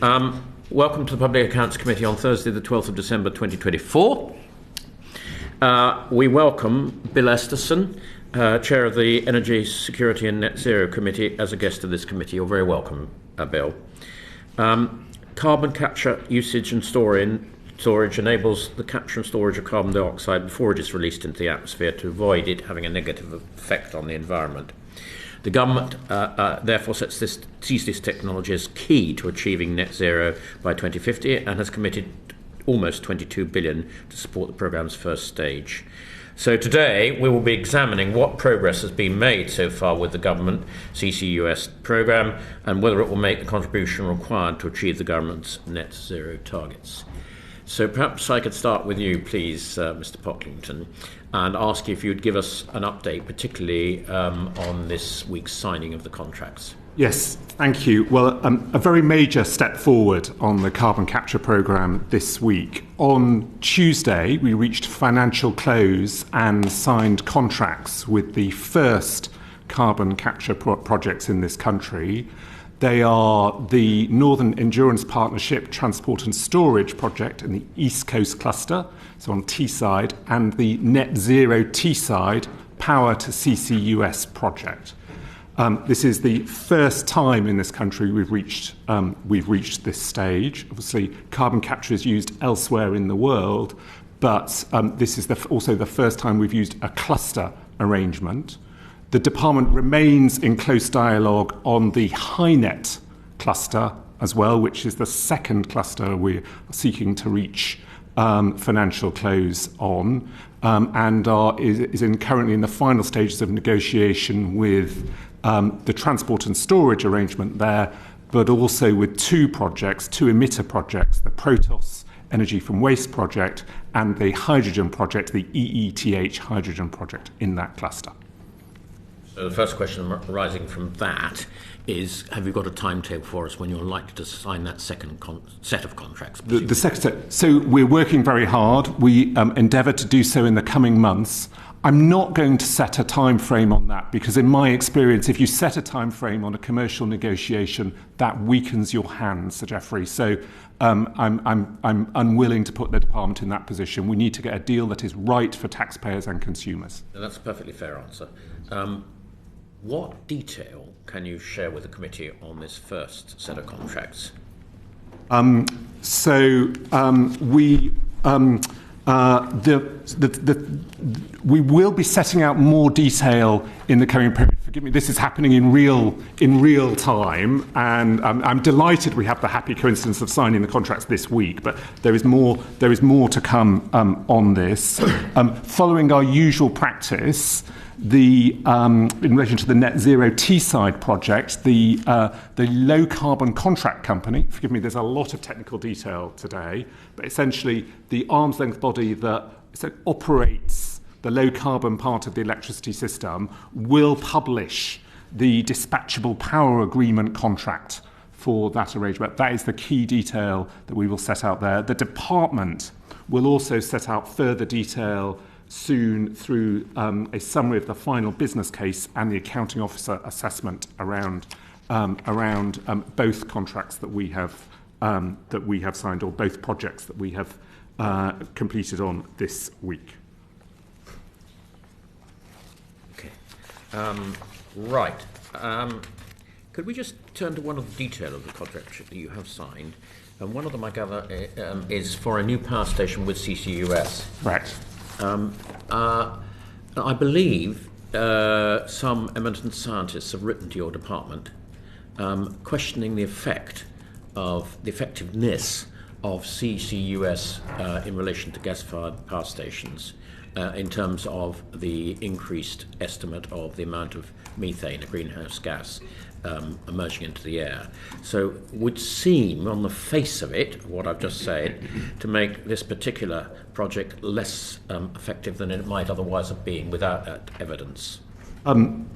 Welcome to the Public Accounts Committee on Thursday, the 12th of December 2024. We welcome Bill Esterson, Chair of the Energy Security and Net Zero Committee, as a guest of this committee. You're very welcome, Bill. Carbon capture, usage and storage enables the capture and storage of carbon dioxide before it is released into the atmosphere to avoid it having a negative effect on the environment. The government therefore sees this technology as key to achieving net zero by 2050 and has committed almost $22 billion to support the programme's first stage. So today we will be examining what progress has been made so far with the government CCUS programme and whether it will make the contribution required to achieve the government's net zero targets. So perhaps I could start with you, please, Mr. Pocklington, and ask you if you'd give us an update, particularly on this week's signing of the contracts. Yes, thank you. Well, a very major step forward on the carbon capture programme this week. On Tuesday, we reached financial close and signed contracts with the first carbon capture projects in this country. They are the Northern Endurance Partnership Transport and Storage Project in the East Coast Cluster, so on Teesside, and the Net Zero Teesside Power to CCUS project. This is the first time in this country we've reached this stage. Obviously, carbon capture is used elsewhere in the world, but this is also the first time we've used a cluster arrangement. The department remains in close dialogue on the HyNet cluster as well, which is the second cluster we're seeking to reach financial close on, and is currently in the final stages of negotiation with the transport and storage arrangement there, but also with two emitter projects, the Protos Energy from Waste project and the hydrogen project, the EETH hydrogen project in that cluster. So the first question arising from that is, have you got a timetable for us when you're likely to sign that second set of contracts? The second set. So we're working very hard. We endeavour to do so in the coming months. I'm not going to set a time frame on that because, in my experience, if you set a time frame on a commercial negotiation, that weakens your hands, Sir Geoffrey. So I'm unwilling to put the department in that position. We need to get a deal that is right for taxpayers and consumers. That's a perfectly fair answer. What detail can you share with the committee on this first set of contracts? We will be setting out more detail in the coming period. Forgive me, this is happening in real time, and I'm delighted we have the happy coincidence of signing the contracts this week. But there is more to come on this. Following our usual practice, in relation to the Net Zero Teesside project, the low carbon contract company, forgive me, there's a lot of technical detail today, but essentially the arm's length body that operates the low carbon part of the electricity system will publish the dispatchable power agreement contract for that arrangement. That is the key detail that we will set out there. The department will also set out further detail soon through a summary of the final business case and the accounting officer assessment around both contracts that we have signed, or both projects that we have completed on this week. Okay, right. Could we just turn to one of the detail of the contracts that you have signed? And one of them, I gather, is for a new power station with CCUS. Right. I believe some eminent scientists have written to your department questioning the effectiveness of CCUS in relation to gas-fired power stations in terms of the increased estimate of the amount of methane, a greenhouse gas, emerging into the air. So would seem, on the face of it, what I've just said, to make this particular project less effective than it might otherwise have been without that evidence.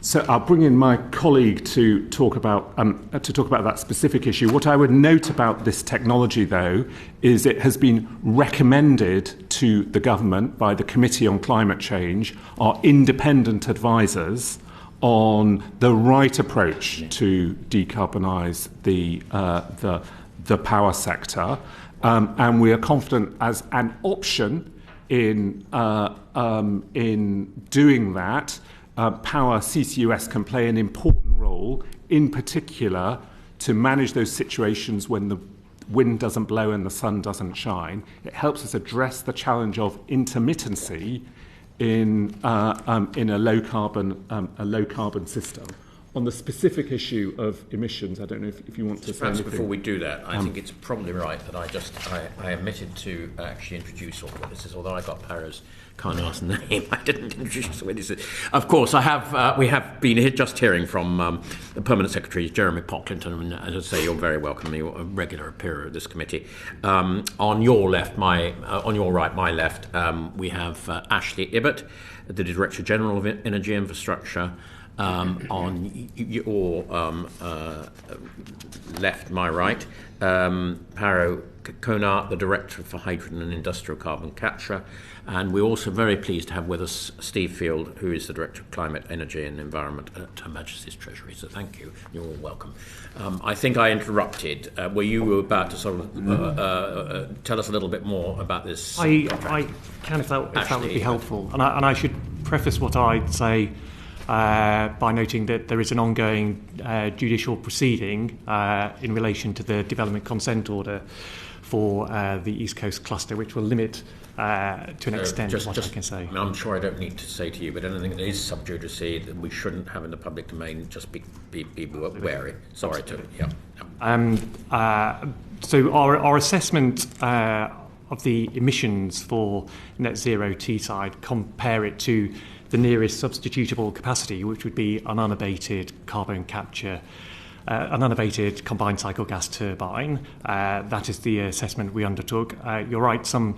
So I'll bring in my colleague to talk about that specific issue. What I would note about this technology, though, is it has been recommended to the government by the Committee on Climate Change, our independent advisors, on the right approach to decarbonise the power sector, and we are confident as an option in doing that. Power CCUS can play an important role, in particular, to manage those situations when the wind doesn't blow and the sun doesn't shine. It helps us address the challenge of intermittency in a low carbon system. On the specific issue of emissions, I don't know if you want to say perhaps anything. Before we do that, I think it's probably right that I omitted to actually introduce all what this is, although I got Paro's Konar's name. I didn't introduce what it is. Of course, we have been hearing from the Permanent Secretary, Jeremy Pocklington, and as I say, you're very welcome. You're a regular appearer at this committee. On your left, on your right, my left, we have Ashley Ibbett, the Director General of Energy Infrastructure. On your left, my right, Paro Konar, the Director for Hydrogen and Industrial Carbon Capture, and we're also very pleased to have with us Steve Field, who is the Director of Climate, Energy and Environment at Her Majesty's Treasury. So thank you. You're all welcome. I think I interrupted. Were you about to sort of tell us a little bit more about this? I can, if that would be helpful. And I should preface what I'd say by noting that there is an ongoing judicial proceeding in relation to the development consent order for the East Coast cluster, which will limit to an extent what I can say. I'm sure I don't need to say to you, but anything that is sub judice that we shouldn't have in the public domain, just be wary. Sorry to, So our assessment of the emissions for net zero Teesside, compare it to the nearest substitutable capacity, which would be an unabated carbon capture, an unabated combined cycle gas turbine. That is the assessment we undertook. You're right, some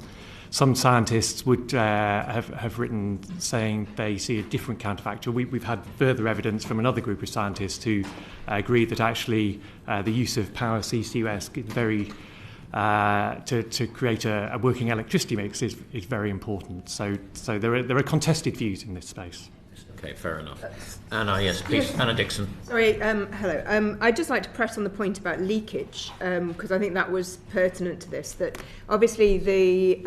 scientists would have written saying they see a different counterfactual. We've had further evidence from another group of scientists who agree that actually the use of power CCUS is very to create a working electricity mix is very important. So there are contested views in this space. Okay, fair enough. Anna, yes, please. Anna Dixon. Sorry, hello. I'd just like to press on the point about leakage, because I think that was pertinent to this, that obviously the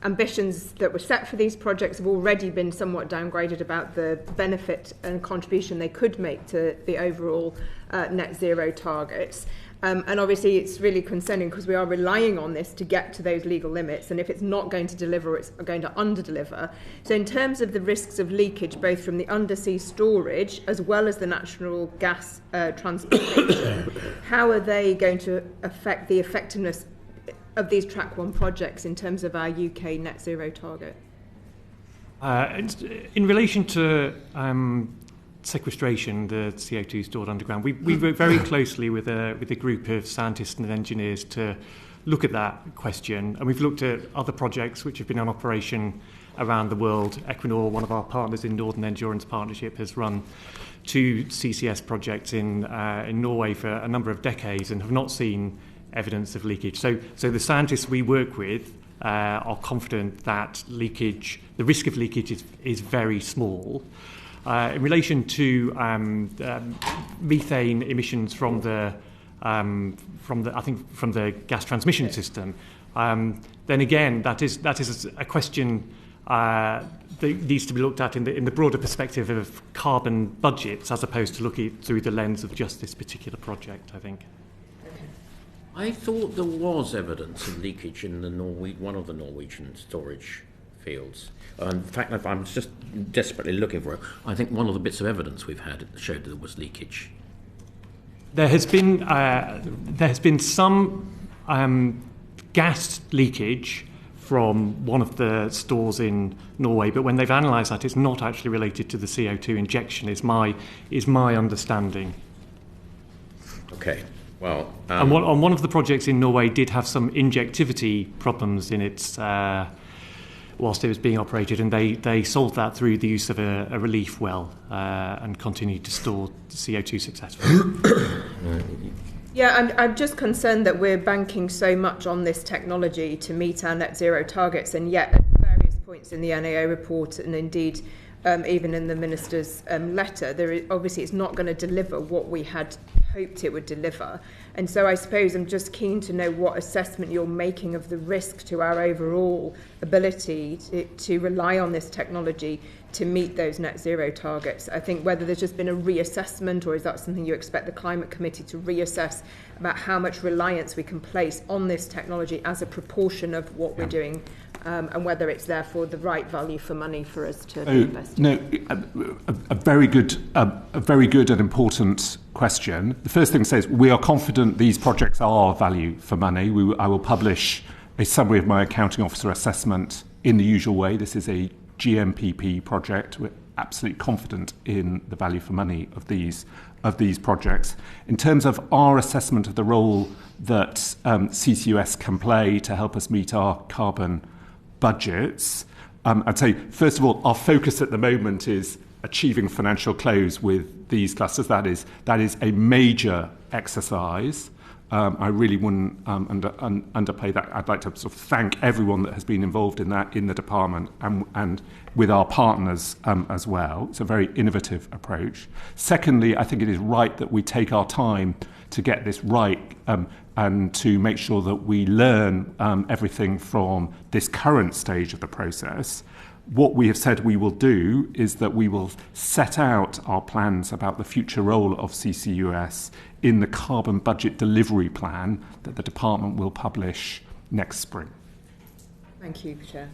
ambitions that were set for these projects have already been somewhat downgraded about the benefit and contribution they could make to the overall net zero targets. And obviously it's really concerning because we are relying on this to get to those legal limits, and if it's not going to deliver, it's going to under-deliver. So in terms of the risks of leakage, both from the undersea storage as well as the natural gas transportation, how are they going to affect the effectiveness of these Track 1 projects in terms of our UK net zero target? In relation to sequestration, the CO2 stored underground, we work very closely with a group of scientists and engineers to look at that question, and we've looked at other projects which have been in operation around the world. Equinor, one of our partners in Northern Endurance Partnership, has run 2 CCS projects in Norway for a number of decades and have not seen evidence of leakage. So the scientists we work with are confident that leakage, the risk of leakage is very small. In relation to methane emissions from the gas transmission system, then again that is a question that needs to be looked at in the broader perspective of carbon budgets, as opposed to looking through the lens of just this particular project, I think. I thought there was evidence of leakage in one of the Norwegian storage fields. In fact, I'm just desperately looking for it. I think one of the bits of evidence we've had showed that there was leakage. There has been some gas leakage from one of the stores in Norway, but when they've analysed that, it's not actually related to the CO2 injection. Is my understanding. Okay. Well, and on one of the projects in Norway did have some injectivity problems in its whilst it was being operated, and they solved that through the use of a relief well and continued to store CO2 successfully. Yeah, I'm just concerned that we're banking so much on this technology to meet our net zero targets, and yet at various points in the NAO report and indeed even in the minister's letter. Obviously, it's not going to deliver what we had hoped it would deliver. And so I suppose I'm just keen to know what assessment you're making of the risk to our overall ability to rely on this technology to meet those net zero targets. I think whether there's just been a reassessment, or is that something you expect the Climate Committee to reassess about how much reliance we can place on this technology as a proportion of what we're doing, and whether it's therefore the right value for money for us to invest in. No, a very good and important question. The first thing to say is we are confident these projects are value for money. I will publish a summary of my accounting officer assessment in the usual way. This is a GMPP project. We're absolutely confident in the value for money of these projects. In terms of our assessment of the role that CCUS can play to help us meet our carbon budgets, I'd say, first of all, our focus at the moment is achieving financial close with these clusters. That is a major exercise. I really wouldn't underplay that. I'd like to sort of thank everyone that has been involved in that in the department and with our partners as well. It's a very innovative approach. Secondly, I think it is right that we take our time to get this right and to make sure that we learn everything from this current stage of the process. What we have said we will do is that we will set out our plans about the future role of CCUS in the carbon budget delivery plan that the department will publish next spring. Thank you, Chair.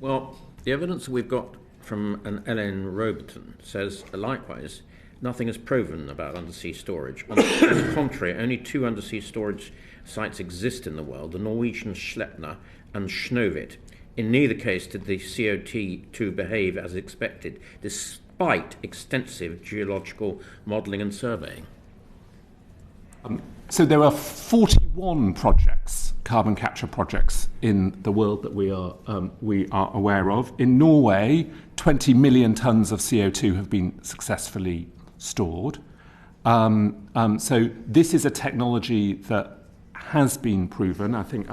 Well, the evidence we've got from an Ellen Roberton says, likewise, nothing is proven about undersea storage. On the contrary, only 2 undersea storage sites exist in the world, the Norwegian Sleipner and Snøhvit. In neither case did the CO2 behave as expected, despite extensive geological modelling and surveying. So there are 41 projects, carbon capture projects, in the world that we are aware of. In Norway, 20 million tonnes of CO2 have been successfully stored. So this is a technology that has been proven. I think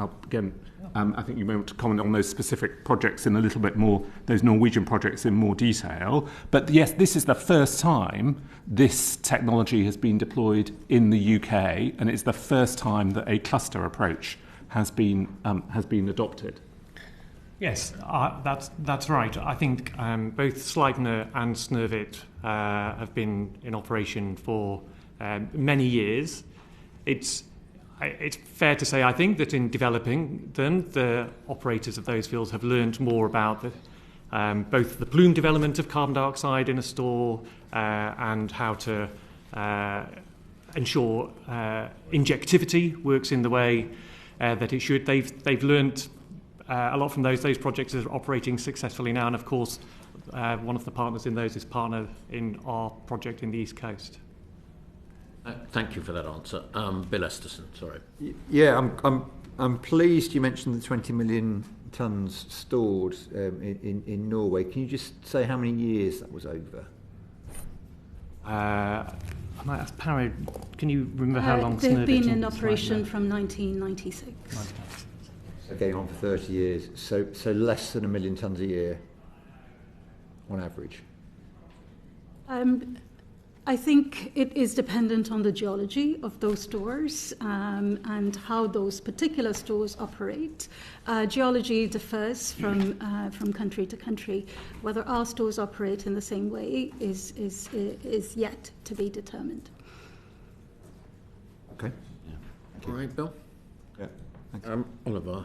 I think you may want to comment on those specific projects in a little bit more, those Norwegian projects in more detail. But yes, this is the first time this technology has been deployed in the UK, and it's the first time that a cluster approach has been adopted. Yes, that's right. I think both Sleipner and Snøhvit have been in operation for many years. It's fair to say, I think, that in developing them, the operators of those fields have learned more about both the plume development of carbon dioxide in a store and how to ensure injectivity works in the way that it should. They've learned a lot from those. Those projects are operating successfully now, and of course, one of the partners in those is partner in our project in the East Coast. Thank you for that answer. Bill Esterson, sorry. Yeah, I'm pleased you mentioned the 20 million tonnes stored in Norway. Can you just say how many years that was over? I might ask Paro, can you remember how long they've Snøhvit been in operation from 1996. So going on for 30 years. So less than 1 million tonnes a year on average. I think it is dependent on the geology of those stores and how those particular stores operate. Geology differs from country to country. Whether our stores operate in the same way is yet to be determined. Okay. All right, Bill. Yeah. Thanks. Oliver.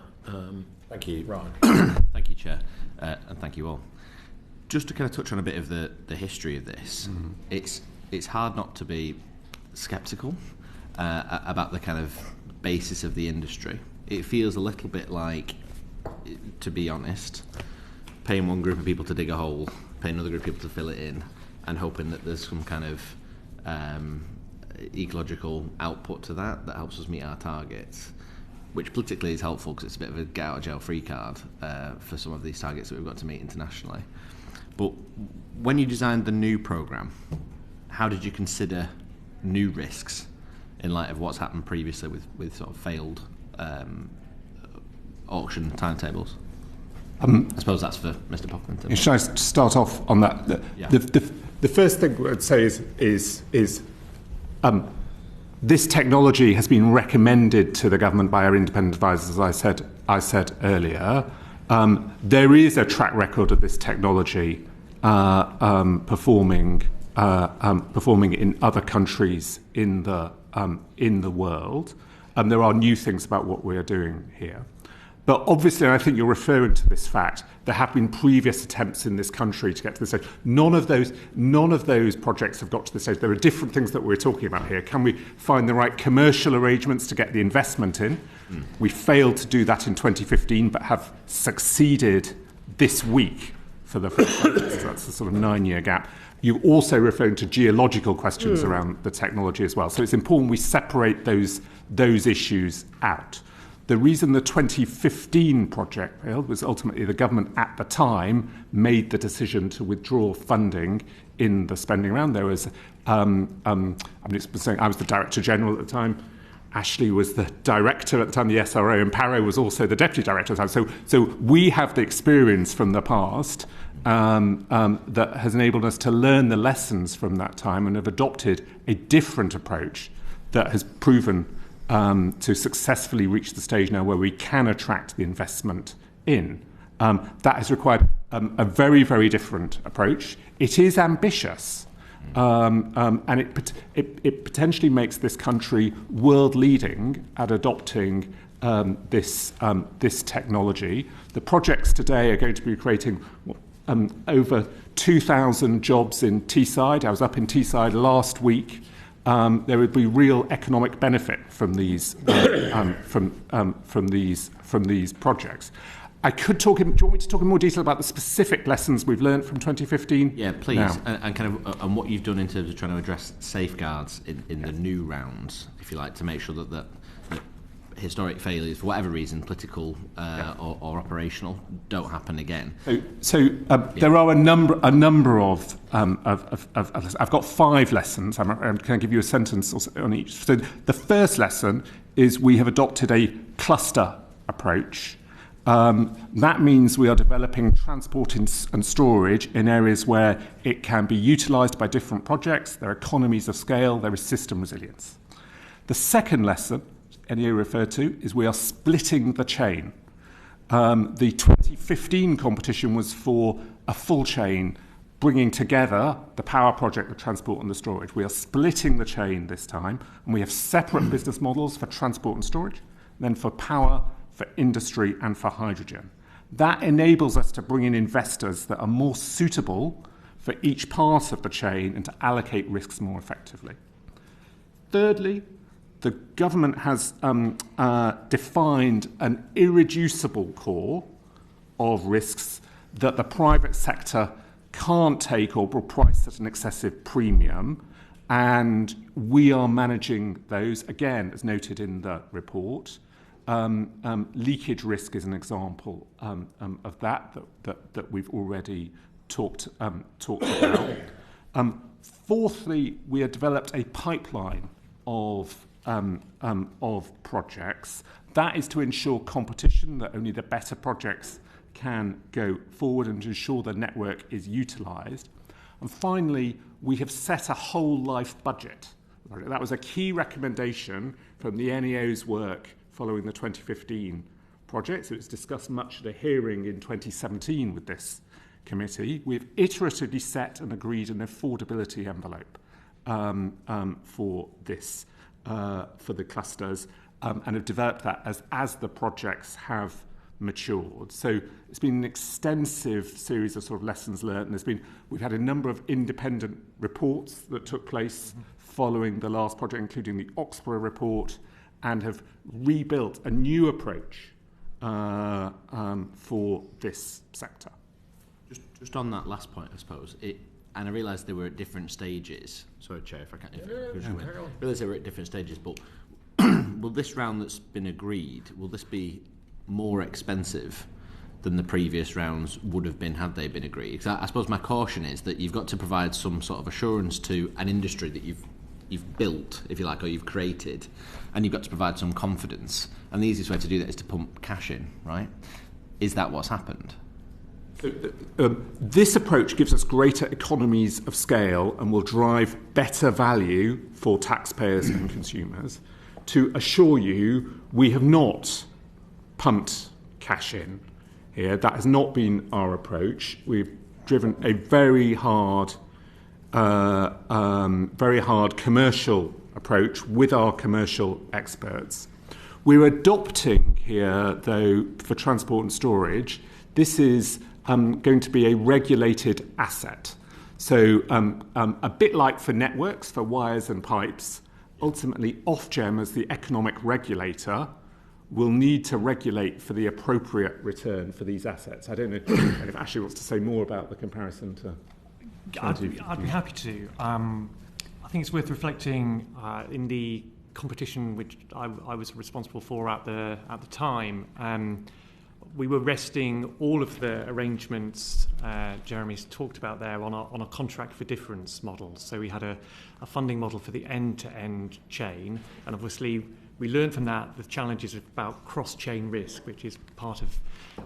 Thank you. Ryan. Thank you, Chair, and thank you all. Just to kind of touch on a bit of the history of this, it's hard not to be sceptical about the kind of basis of the industry. It feels a little bit like, to be honest, paying one group of people to dig a hole, paying another group of people to fill it in, and hoping that there's some kind of ecological output to that helps us meet our targets, which politically is helpful because it's a bit of a get out of jail free card for some of these targets that we've got to meet internationally. But when you designed the new programme, how did you consider new risks in light of what's happened previously with sort of failed auction timetables? I suppose that's for Mr. Pocklington. Should I start off on that? The first thing I'd say is this technology has been recommended to the government by our independent advisors, as I said earlier. There is a track record of this technology performing in other countries in the world. There are new things about what we are doing here. But obviously, I think you're referring to this fact, there have been previous attempts in this country to get to this stage. None of those projects have got to this stage. There are different things that we're talking about here. Can we find the right commercial arrangements to get the investment in? We failed to do that in 2015, but have succeeded this week for the first time. So that's a sort of 9-year gap. You're also referring to geological questions around the technology as well. So it's important we separate those issues out. The reason the 2015 project failed was ultimately the government at the time made the decision to withdraw funding in the spending round. There was, I was the Director General at the time. Ashley was the director at the time, the SRO, and Paro was also the deputy director at the time. So we have the experience from the past that has enabled us to learn the lessons from that time and have adopted a different approach that has proven to successfully reach the stage now where we can attract the investment in. That has required a very, very different approach. It is ambitious, and it potentially makes this country world-leading at adopting this technology. The projects today are going to be creating over 2,000 jobs in Teesside. I was up in Teesside last week. There would be real economic benefit from these from these projects. I could talk. Do you want me to talk in more detail about the specific lessons we've learned from 2015? Yeah, please, and kind of and what you've done in terms of trying to address safeguards in the new rounds, if you like, to make sure that historic failures, for whatever reason, political or operational, don't happen again. There are a number of I've got 5 lessons. I'm going to give you a sentence on each. So the first lesson is we have adopted a cluster approach. That means we are developing transport and storage in areas where it can be utilised by different projects. There are economies of scale. There is system resilience. The second lesson NEO referred to is we are splitting the chain. The 2015 competition was for a full chain, bringing together the power project, the transport and the storage. We are splitting the chain this time, and we have separate business models for transport and storage, then for power, for industry and for hydrogen. That enables us to bring in investors that are more suitable for each part of the chain and to allocate risks more effectively. Thirdly, the government has defined an irreducible core of risks that the private sector can't take or will price at an excessive premium, and we are managing those, again, as noted in the report. Leakage risk is an example of that we've already talked about. Fourthly, we have developed a pipeline of projects. That is to ensure competition, that only the better projects can go forward and to ensure the network is utilised. And finally, we have set a whole life budget. That was a key recommendation from the NEO's work following the 2015 project. So it's discussed much at a hearing in 2017 with this committee. We've iteratively set and agreed an affordability envelope for this, for the clusters, and have developed that as the projects have matured. So it's been an extensive series of sort of lessons learned, and we've had a number of independent reports that took place following the last project, including the Oxborough report, and have rebuilt a new approach for this sector. Just on that last point, I suppose, and I realised they were at different stages. Sorry, Chair, if I can't. I realise they were at different stages, but will this round that's been agreed, will this be more expensive than the previous rounds would have been had they been agreed? Because I suppose my caution is that you've got to provide some sort of assurance to an industry that you've built, if you like, or you've created, and you've got to provide some confidence. And the easiest way to do that is to pump cash in, right? Is that what's happened? This approach gives us greater economies of scale and will drive better value for taxpayers and consumers. To assure you, we have not pumped cash in here. That has not been our approach. We've driven a very hard commercial approach with our commercial experts. We're adopting here, though, for transport and storage, this is going to be a regulated asset. So a bit like for networks, for wires and pipes, ultimately Ofgem as the economic regulator will need to regulate for the appropriate return for these assets. I don't know if Ashley wants to say more about the comparison to... I'd be happy to. I think it's worth reflecting in the competition which I was responsible for at the time. We were resting all of the arrangements Jeremy's talked about there on a contract for difference model. So we had a funding model for the end-to-end chain, and obviously we learned from that the challenges about cross-chain risk, which is part of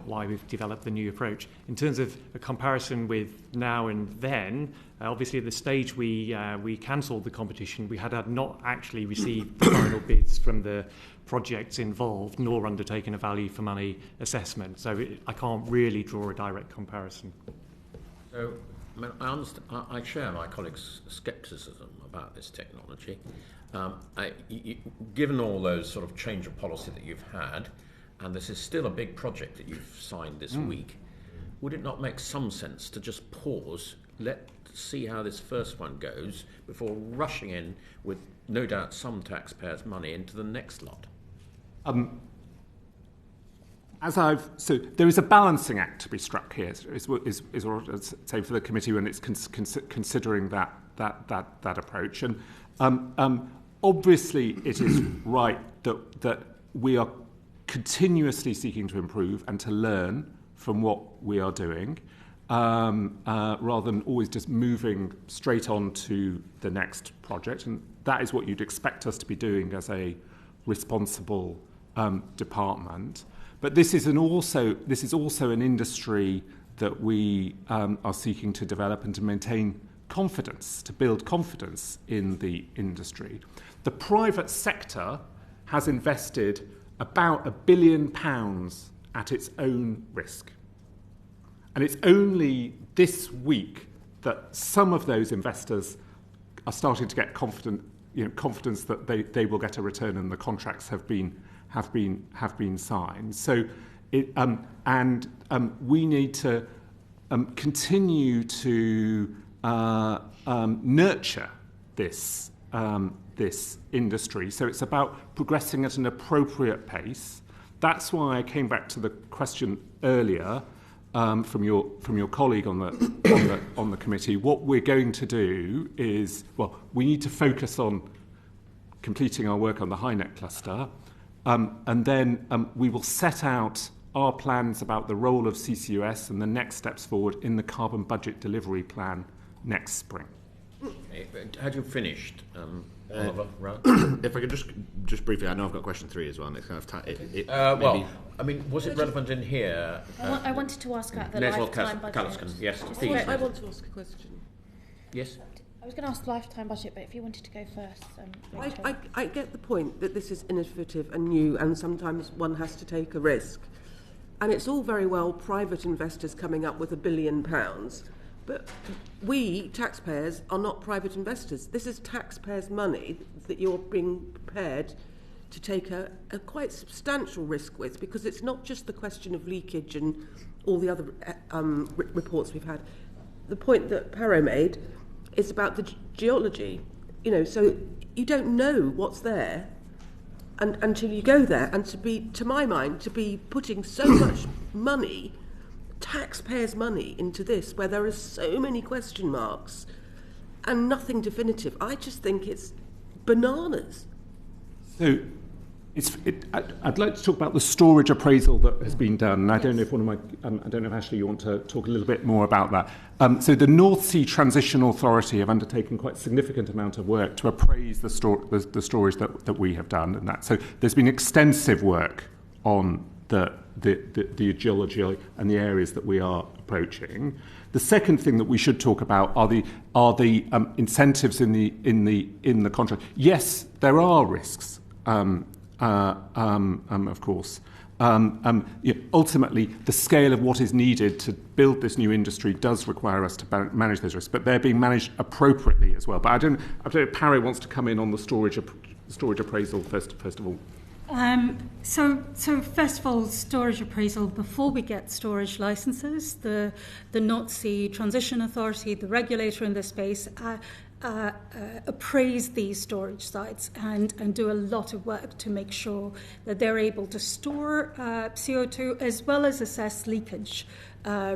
why we've developed the new approach. In terms of a comparison with now and then, obviously at the stage we cancelled the competition, we had not actually received the final bids from the projects involved, nor undertaken a value for money assessment. So I can't really draw a direct comparison. So, I mean, I share my colleagues' scepticism about this technology. Given all those sort of change of policy that you've had, and this is still a big project that you've signed this week, would it not make some sense to just pause, let's see how this first one goes, before rushing in with, no doubt, some taxpayers' money into the next lot? So there is a balancing act to be struck here, is what I'd say for the committee when it's considering that approach. And obviously, it is right that we are continuously seeking to improve and to learn from what we are doing, rather than always just moving straight on to the next project. And that is what you'd expect us to be doing as a responsible department. But this is also an industry that we are seeking to develop and to maintain confidence, to build confidence in the industry. The private sector has invested about £1 billion at its own risk. And it's only this week that some of those investors are starting to get confidence that they will get a return and the contracts have been signed. So we need to continue to nurture this industry. So it's about progressing at an appropriate pace. That's why I came back to the question earlier from your colleague on the committee. What we're going to do is, we need to focus on completing our work on the HyNet cluster, and then we will set out our plans about the role of CCUS and the next steps forward in the carbon budget delivery plan next spring. Had you finished, Oliver? Right? If I could just briefly, I know I've got question 3 as well, and it's kind of was it relevant in here? I wanted to ask about the lifetime budget. Yes, please. I want to ask a question. Yes. I was going to ask the lifetime budget, but if you wanted to go first, I get the point that this is innovative and new, and sometimes one has to take a risk. And it's all very well private investors coming up with £1 billion, but we, taxpayers, are not private investors. This is taxpayers' money that you're being prepared to take a quite substantial risk with, because it's not just the question of leakage and all the other reports we've had. The point that Paro made is about the geology. So you don't know what's there until you go there, and to my mind, to be putting so much money, taxpayers' money, into this, where there are so many question marks and nothing definitive, I just think it's bananas. So I'd like to talk about the storage appraisal that has been done. And I don't know if I don't know if Ashley, you want to talk a little bit more about that. So the North Sea Transition Authority have undertaken quite a significant amount of work to appraise the storage that we have done, and that. So there's been extensive work on the the geology and the areas that we are approaching. The second thing that we should talk about are the incentives in the contract. Yes, there are risks, of course. Ultimately, the scale of what is needed to build this new industry does require us to manage those risks, but they're being managed appropriately as well. But I don't know if Paro wants to come in on the storage appraisal first of all. So first of all, storage appraisal. Before we get storage licenses, the North Sea Transition Authority, the regulator in this space, appraise these storage sites and do a lot of work to make sure that they're able to store CO2 as well as assess leakage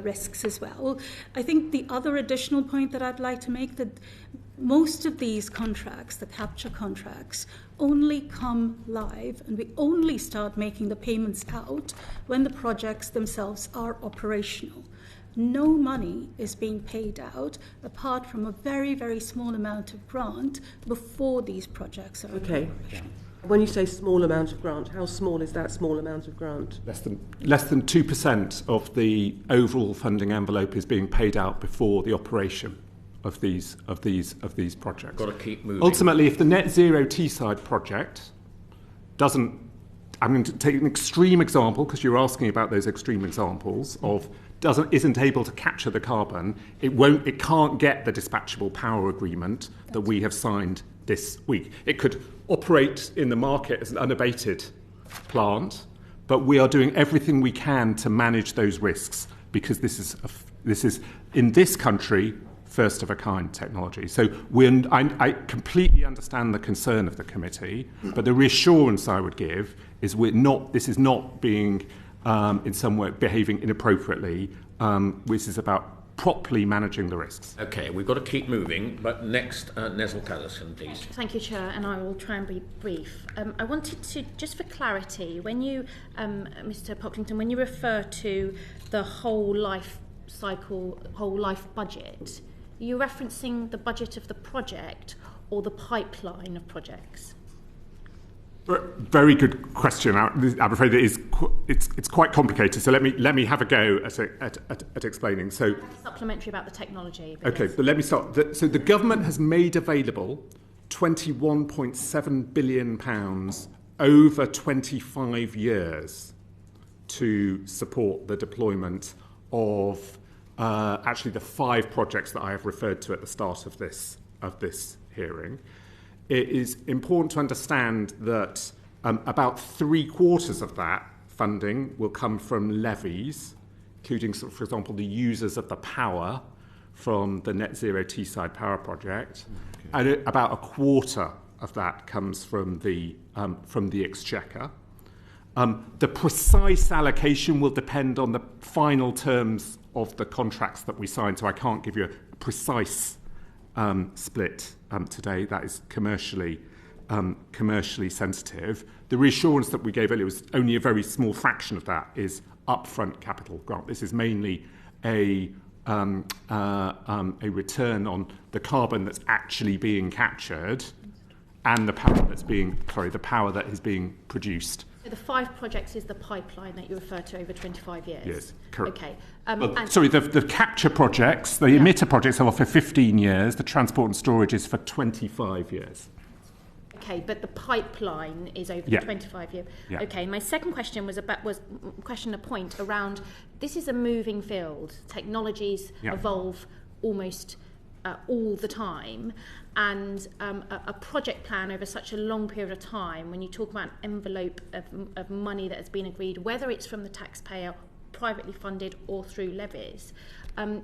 risks as well. I think the other additional point that I'd like to make, that most of these contracts, the capture contracts, only come live and we only start making the payments out when the projects themselves are operational. No money is being paid out apart from a very, very small amount of grant before these projects are operational. When you say small amount of grant, how small is that small amount of grant? Less than 2% of the overall funding envelope is being paid out before the operation of these projects. Got to keep moving. Ultimately, if the Net Zero Teesside project doesn't, I'm going to take an extreme example because you're asking about those extreme examples of isn't able to capture the carbon, it can't get the dispatchable power agreement that we have signed this week. It could operate in the market as an unabated plant, but we are doing everything we can to manage those risks because this is in this country first of a kind technology. So I completely understand the concern of the committee, but the reassurance I would give is this is not being in some way behaving inappropriately. This is about properly managing the risks. Okay, we've got to keep moving, but next, Nesl Callison, please. Thank you, Chair, and I will try and be brief. I wanted to, just for clarity, when you, Mr. Pocklington, when you refer to the whole life cycle, whole life budget, are you referencing the budget of the project or the pipeline of projects? Very good question. I'm afraid it's quite complicated. So let me have a go at explaining. So supplementary about the technology. Okay, but let me start. So the government has made available £21.7 billion over 25 years to support the deployment of actually the 5 projects that I have referred to at the start of this hearing. It is important to understand that about 3/4 of that funding will come from levies, including, for example, the users of the power from the Net Zero Teesside Power Project, and about 1/4 of that comes from the Exchequer. The precise allocation will depend on the final terms of the contracts that we sign, so I can't give you a precise split today. That is commercially sensitive. The reassurance that we gave earlier was only a very small fraction of that is upfront capital grant. This is mainly a return on the carbon that's actually being captured and the power that is being produced. So the 5 projects is the pipeline that you refer to over 25 years? Yes, correct. Okay. The capture projects, the emitter projects are for 15 years, the transport and storage is for 25 years. Okay, but the pipeline is over the 25 year. Yeah. Okay, my second question was a point around, this is a moving field. Technologies evolve almost all the time, and a project plan over such a long period of time, when you talk about an envelope of money that has been agreed, whether it's from the taxpayer, privately funded or through levies,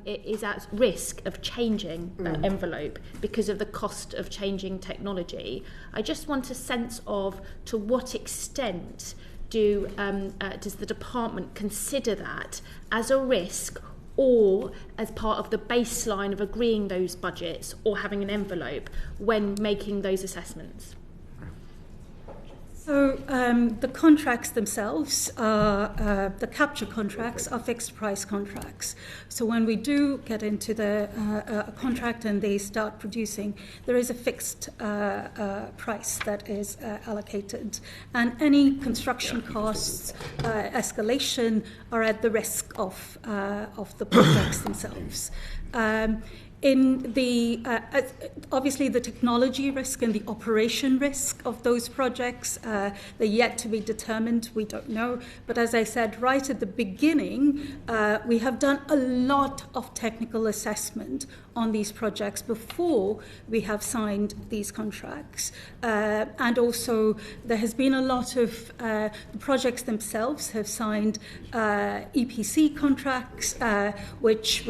it is at risk of changing envelope because of the cost of changing technology. I just want a sense of to what extent does the department consider that as a risk or as part of the baseline of agreeing those budgets or having an envelope when making those assessments? So the contracts themselves, the capture contracts are fixed price contracts. So when we do get into the contract and they start producing, there is a fixed price that is allocated. And any construction costs escalation are at the risk of the projects themselves. In the obviously the technology risk and the operation risk of those projects, they're yet to be determined. We don't know. But as I said right at the beginning, we have done a lot of technical assessment on these projects before we have signed these contracts. And also there has been a lot of the projects themselves have signed EPC contracts, which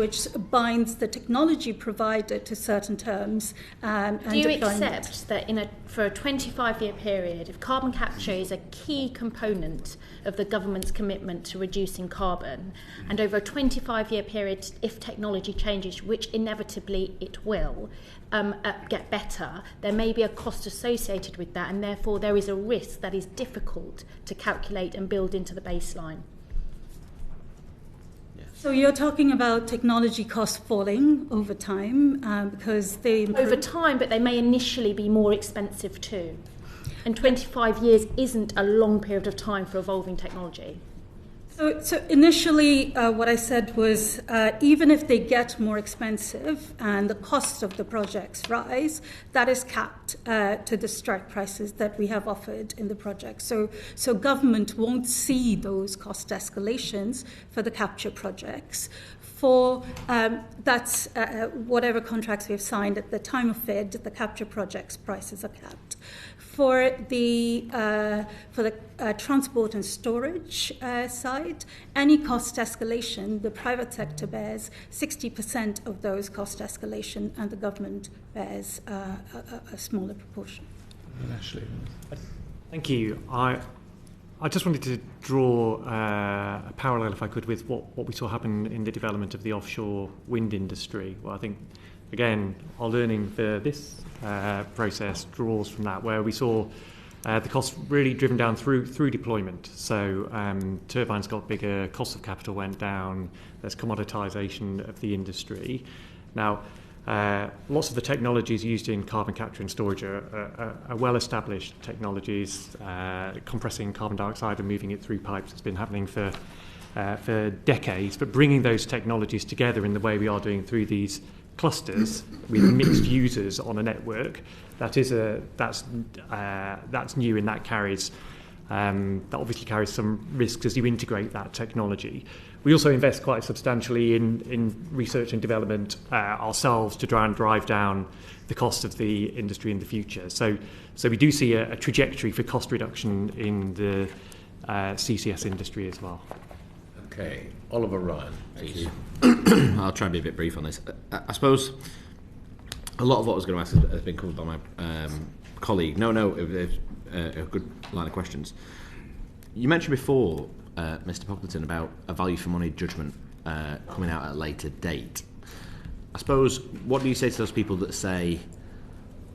binds the technology provider to certain terms. Do you accept that for a 25-year period, if carbon capture is a key component of the government's commitment to reducing carbon, and over a 25-year period, if technology changes, which inevitably it will, get better, there may be a cost associated with that, and therefore there is a risk that is difficult to calculate and build into the baseline? So you're talking about technology costs falling over time because they improve. Over time, but they may initially be more expensive too. And 25 years isn't a long period of time for evolving technology. So initially, what I said was even if they get more expensive and the cost of the projects rise, that is capped to the strike prices that we have offered in the project. So government won't see those cost escalations for the capture projects. For that's whatever contracts we have signed at the time of FID, the capture projects prices are capped. For the transport and storage side, any cost escalation, the private sector bears 60% of those cost escalation, and the government bears a smaller proportion. Ashley. Thank you. I just wanted to draw a parallel, if I could, with what we saw happen in the development of the offshore wind industry. Well, I think, again, our learning for this process draws from that, where we saw the costs really driven down through deployment. So turbines got bigger, cost of capital went down, there's commoditisation of the industry. Now, lots of the technologies used in carbon capture and storage are well-established technologies. Compressing carbon dioxide and moving it through pipes has been happening for decades, but bringing those technologies together in the way we are doing through these clusters with mixed users on a network, that's new, and that obviously carries some risks as you integrate that technology. We also invest quite substantially in research and development ourselves to try and drive down the cost of the industry in the future. So we do see a trajectory for cost reduction in the CCS industry as well. Okay, Oliver Ryan, please. I'll try and be a bit brief on this. I suppose a lot of what I was going to ask has been covered by my colleague. No, a good line of questions. You mentioned before, Mr. Pocklington, about a value for money judgment coming out at a later date. I suppose, what do you say to those people that say,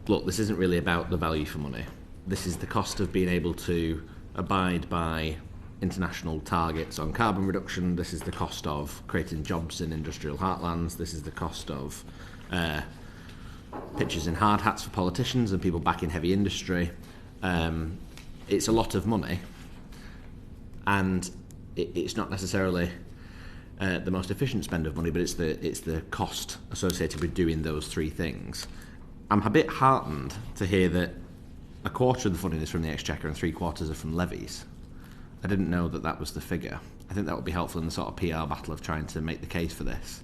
look, this isn't really about the value for money. This is the cost of being able to abide by international targets on carbon reduction. This is the cost of creating jobs in industrial heartlands. This is the cost of pitches in hard hats for politicians and people back in heavy industry. It's a lot of money, and it's not necessarily the most efficient spend of money, but it's the cost associated with doing those three things. I'm a bit heartened to hear that a quarter of the funding is from the Exchequer and 3/4 are from levies. I didn't know that was the figure. I think that would be helpful in the sort of PR battle of trying to make the case for this.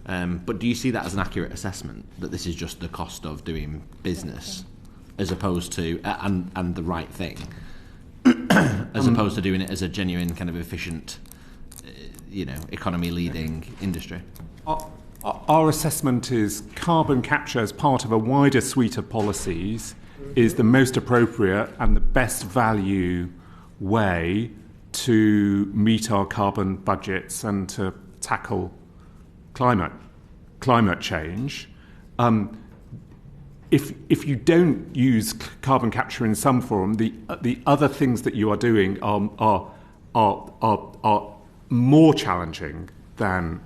But do you see that as an accurate assessment, that this is just the cost of doing business, as opposed to, and the right thing, as opposed to doing it as a genuine kind of efficient, economy-leading industry? Our assessment is carbon capture as part of a wider suite of policies is the most appropriate and the best value way to meet our carbon budgets and to tackle climate change. if you don't use carbon capture in some form, the other things that you are doing are more challenging than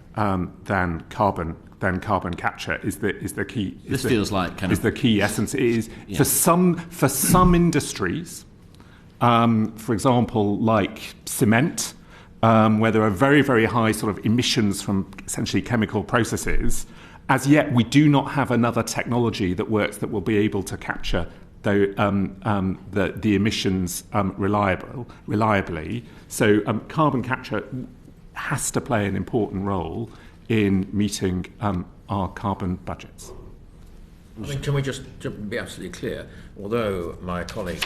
carbon capture is the key. This feels like kind of the key essence. It is for some industries, for example, like cement, where there are very, very high sort of emissions from essentially chemical processes. As yet, we do not have another technology that works that will be able to capture the emissions reliably. So carbon capture has to play an important role in meeting our carbon budgets. I mean, can we just be absolutely clear? Although my colleague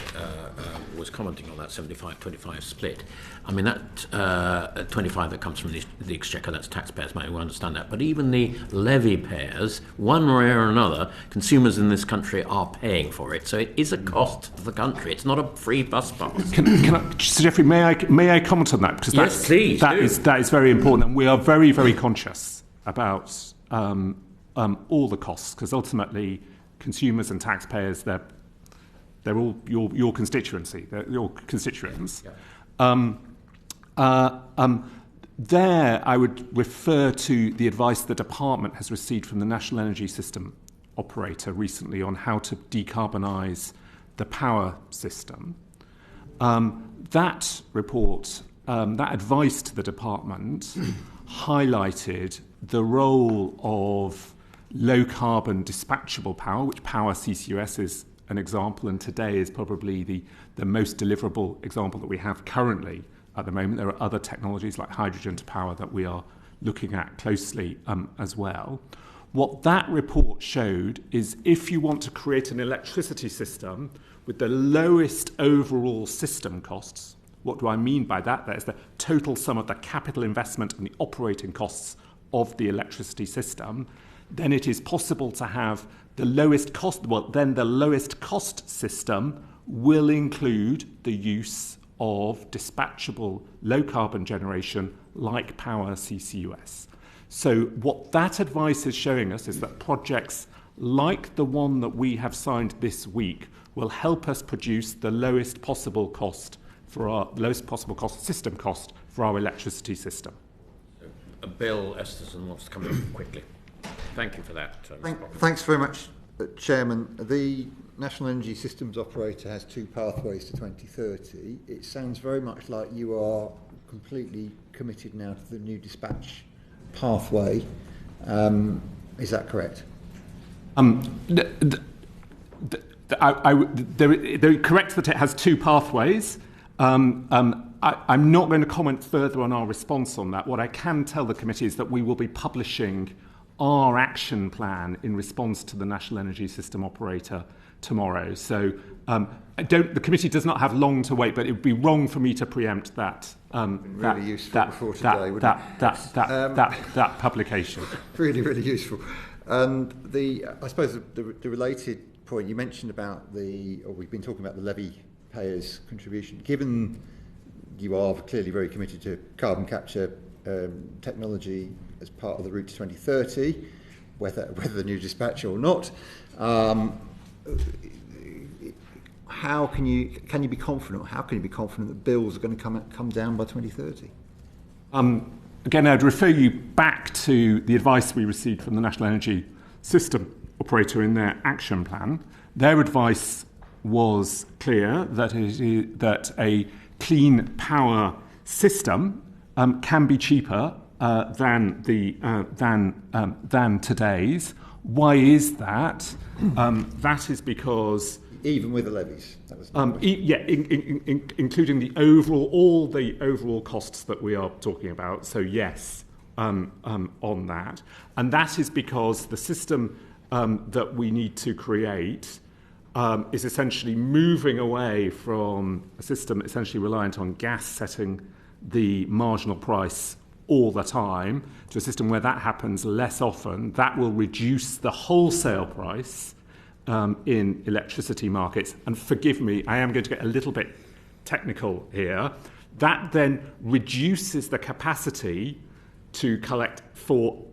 was commenting on that 75-25 split, I mean, that 25 that comes from the Exchequer, that's taxpayers' money, we understand that. But even the levy payers, one way or another, consumers in this country are paying for it. So it is a cost to the country. It's not a free bus pass. Can I, Geoffrey, may I comment on that? Because yes, please. That is very important. And we are very, very conscious about all the costs, because ultimately consumers and taxpayers, they're all your constituency, they're your constituents. Yeah. There, I would refer to the advice the department has received from the National Energy System operator recently on how to decarbonise the power system. That report, that advice to the department highlighted the role of low-carbon dispatchable power, which Power CCUS is an example, and today is probably the most deliverable example that we have currently at the moment. There are other technologies like hydrogen to power that we are looking at closely as well. What that report showed is if you want to create an electricity system with the lowest overall system costs, what do I mean by that? That is the total sum of the capital investment and the operating costs of the electricity system, then it is possible to have the lowest cost. Well, then the lowest cost system will include the use of dispatchable low-carbon generation like Power CCUS. So what that advice is showing us is that projects like the one that we have signed this week will help us produce the lowest possible cost system cost for our electricity system. Bill Esterson wants to come in quickly. Thank you for that. Thanks very much, Chairman. The National Energy Systems Operator has two pathways to 2030. It sounds very much like you are completely committed now to the new dispatch pathway. Is that correct? They're correct that it has two pathways. I'm not going to comment further on our response on that. What I can tell the committee is that we will be publishing our action plan in response to the National Energy System Operator tomorrow. So the committee does not have long to wait, but it would be wrong for me to preempt that that publication. Really, really useful. And I suppose the related point you mentioned about we've been talking about the levy payers' contribution. Given you are clearly very committed to carbon capture technology as part of the route to 2030, whether the new dispatch or not, how can you be confident? How can you be confident that bills are going to come down by 2030? Again, I'd refer you back to the advice we received from the National Energy System Operator in their action plan. Their advice was clear that a clean power system can be cheaper than today's. Why is that? That is because even with the levies, that was including all the overall costs that we are talking about. So yes, on that, and that is because the system that we need to create is essentially moving away from a system essentially reliant on gas setting the marginal price all the time to a system where that happens less often. That will reduce the wholesale price in electricity markets. And forgive me, I am going to get a little bit technical here. That then reduces the capacity to collect for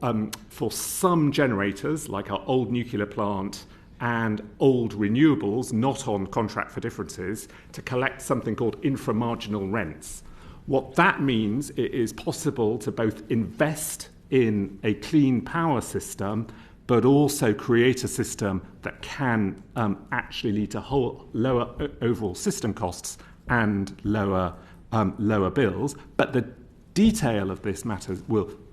some generators, like our old nuclear plant and old renewables, not on contract for differences, to collect something called inframarginal rents. What that means, it is possible to both invest in a clean power system, but also create a system that can actually lead to lower overall system costs and lower bills. But the detail of this matter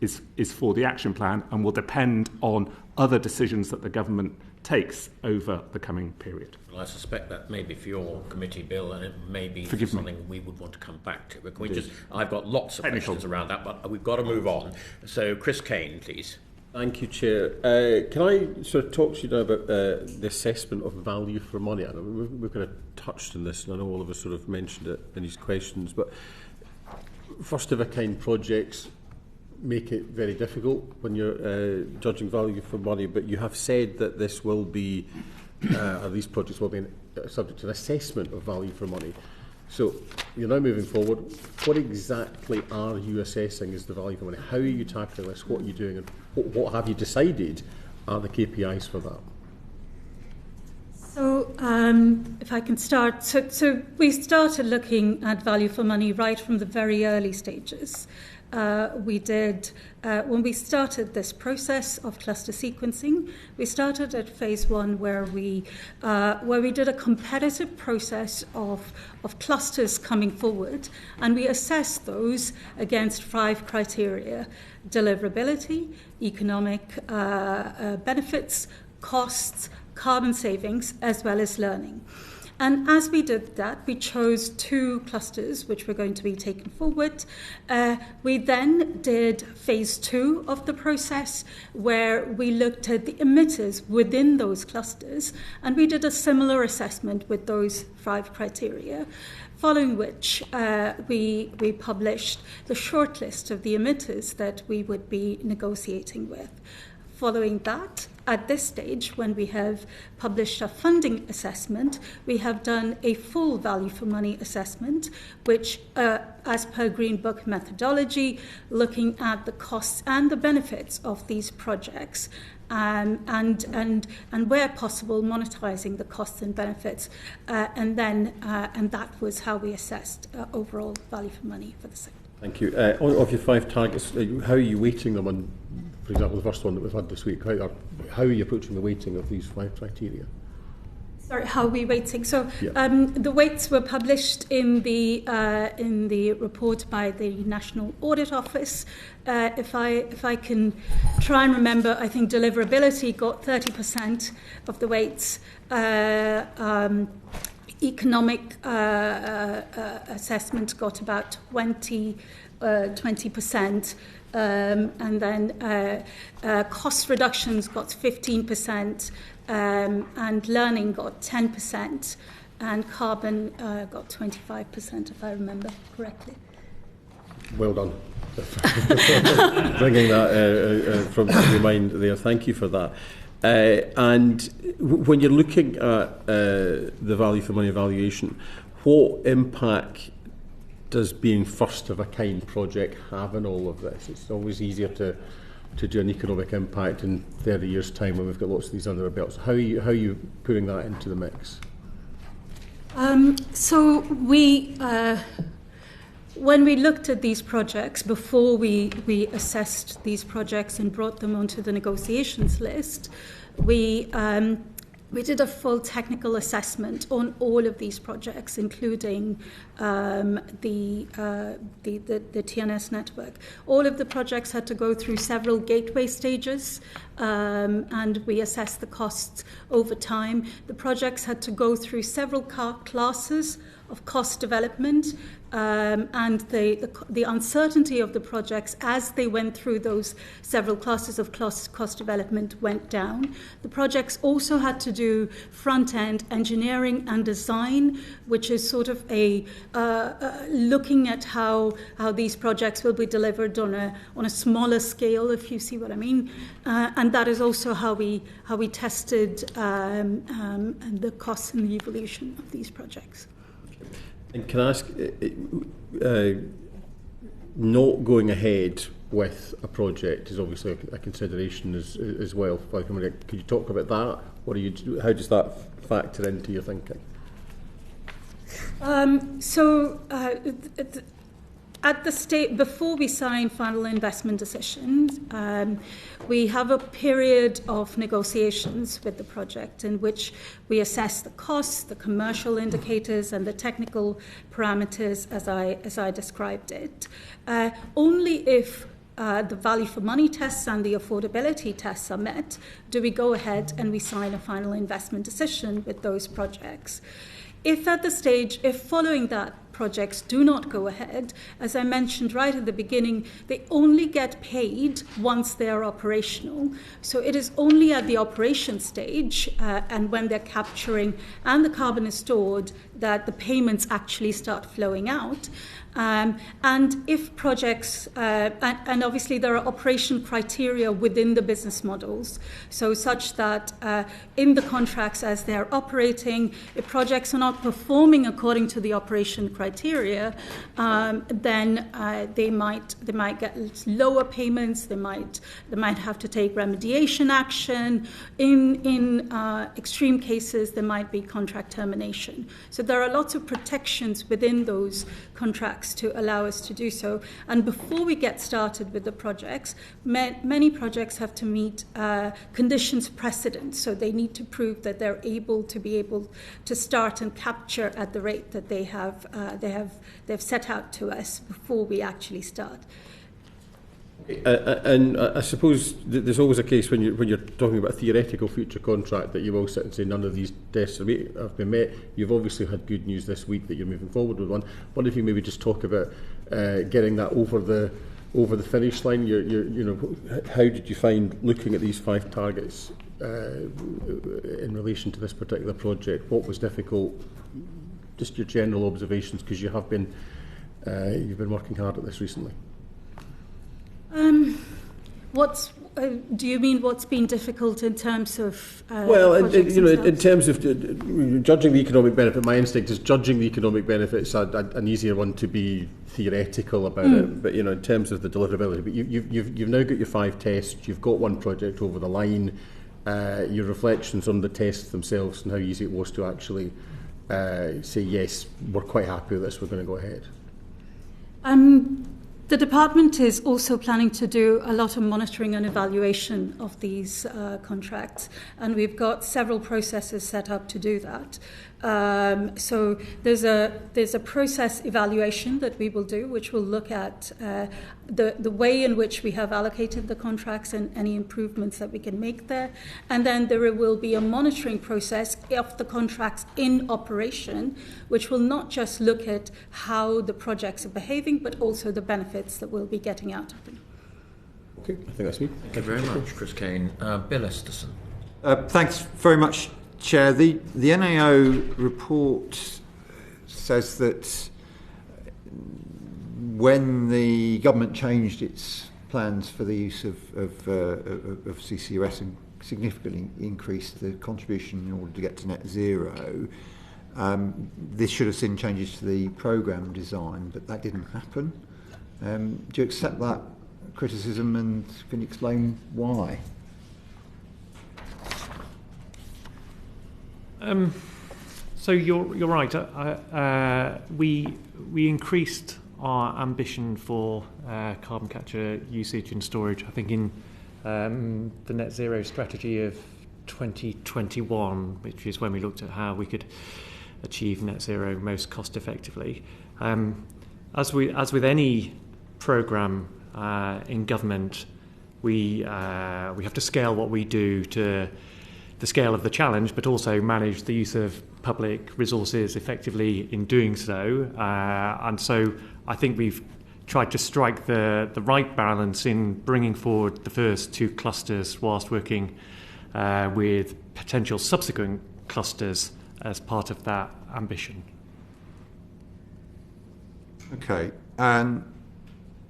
is for the action plan and will depend on other decisions that the government takes over the coming period. Well, I suspect that may be for your committee, Bill, and it may be something we would want to come back to. But can we I've got lots of questions around that, but we've got to move on. So, Chris Kane, please. Thank you, Chair. Can I sort of talk to you now about the assessment of value for money? I know we've kind of touched on this, and I know all of us sort of mentioned it in these questions, but first-of-a-kind projects make it very difficult when you're judging value for money, but you have said that this will be, or these projects will be subject to an assessment of value for money. So you're now moving forward. What exactly are you assessing as the value for money? How are you tackling this? What are you doing? And what have you decided are the KPIs for that? So if I can start. So we started looking at value for money right from the very early stages. We did, when we started this process of cluster sequencing, we started at phase 1 where we did a competitive process of clusters coming forward, and we assessed those against 5 criteria: deliverability, economic benefits, costs, carbon savings, as well as learning. And as we did that, we chose 2 clusters which were going to be taken forward. We then did phase 2 of the process, where we looked at the emitters within those clusters, and we did a similar assessment with those 5 criteria, following which we published the shortlist of the emitters that we would be negotiating with. Following that, at this stage, when we have published a funding assessment, we have done a full value for money assessment, which, as per Green Book methodology, looking at the costs and the benefits of these projects, and where possible, monetizing the costs and benefits, and that was how we assessed overall value for money for the sector. Thank you. Of your 5 targets, how are you weighting them on? For example, the first one that we've had this week, how are you approaching the weighting of these 5 criteria? Sorry, how are we weighting? So the weights were published in the report by the National Audit Office. If I can try and remember, I think deliverability got 30% of the weights. Economic assessment got about 20%. And then cost reductions got 15%, and learning got 10%, and carbon got 25%, if I remember correctly. Well done. Bringing that from your mind there. Thank you for that. And when you're looking at the value for money evaluation, what impact does being first of a kind project have in all of this? It's always easier to do an economic impact in 30 years' time when we've got lots of these under our belts. How are you putting that into the mix? So we, when we looked at these projects, before we assessed these projects and brought them onto the negotiations list, we did a full technical assessment on all of these projects, including the TNS network. All of the projects had to go through several gateway stages, and we assessed the costs over time. The projects had to go through several classes of cost development, and the uncertainty of the projects as they went through those several classes of cost development went down. The projects also had to do front-end engineering and design, which is sort of a looking at how these projects will be delivered on a smaller scale, if you see what I mean. And that is also how we tested the costs and the evolution of these projects. And can I ask, not going ahead with a project is obviously a consideration as well. Could you talk about that? How does that factor into your thinking? At the state, before we sign final investment decisions, we have a period of negotiations with the project in which we assess the costs, the commercial indicators, and the technical parameters as I described it. Only if the value for money tests and the affordability tests are met do we go ahead and we sign a final investment decision with those projects. If following that projects do not go ahead, as I mentioned right at the beginning, they only get paid once they are operational. So it is only at the operation stage and when they're capturing and the carbon is stored that the payments actually start flowing out. And if projects, and obviously there are operation criteria within the business models, so such that in the contracts as they're operating, if projects are not performing according to the operation criteria, then they might get lower payments. They might have to take remediation action. In extreme cases, there might be contract termination. So there are lots of protections within those contracts to allow us to do so. And before we get started with the projects, many projects have to meet conditions precedent. So they need to prove that they're able to start and capture at the rate that they've set out to us before we actually start. And I suppose there's always a case when you're talking about a theoretical future contract that you will sit and say none of these tests have been met. You've obviously had good news this week that you're moving forward with one. What if you maybe just talk about getting that over the finish line? How did you find looking at these 5 targets in relation to this particular project? What was difficult? Just your general observations, because you've been working hard at this recently. Do you mean what's been difficult in terms of? In terms of judging the economic benefit, my instinct is judging the economic benefits an easier one to be theoretical about it. But in terms of the deliverability, but you've now got your 5 tests. You've got one project over the line. Your reflections on the tests themselves and how easy it was to actually say yes, we're quite happy with this. We're going to go ahead. The department is also planning to do a lot of monitoring and evaluation of these contracts, and we've got several processes set up to do that. So there's a process evaluation that we will do, which will look at the way in which we have allocated the contracts and any improvements that we can make there. And then there will be a monitoring process of the contracts in operation, which will not just look at how the projects are behaving, but also the benefits that we'll be getting out of them. Okay, I think that's me. Thank you very much, Chris Kane. Bill Esterson. Thanks very much, Chair. The NAO report says that when the government changed its plans for the use of CCUS and significantly increased the contribution in order to get to net zero, this should have seen changes to the programme design, but that didn't happen. Do you accept that criticism, and can you explain why? So you're right. We increased our ambition for carbon capture usage and storage, I think, in the net zero strategy of 2021, which is when we looked at how we could achieve net zero most cost effectively. As with any programme in government, we have to scale what we do to the scale of the challenge, but also manage the use of public resources effectively in doing so. And so I think we've tried to strike the right balance in bringing forward the first 2 clusters whilst working with potential subsequent clusters as part of that ambition. Okay. And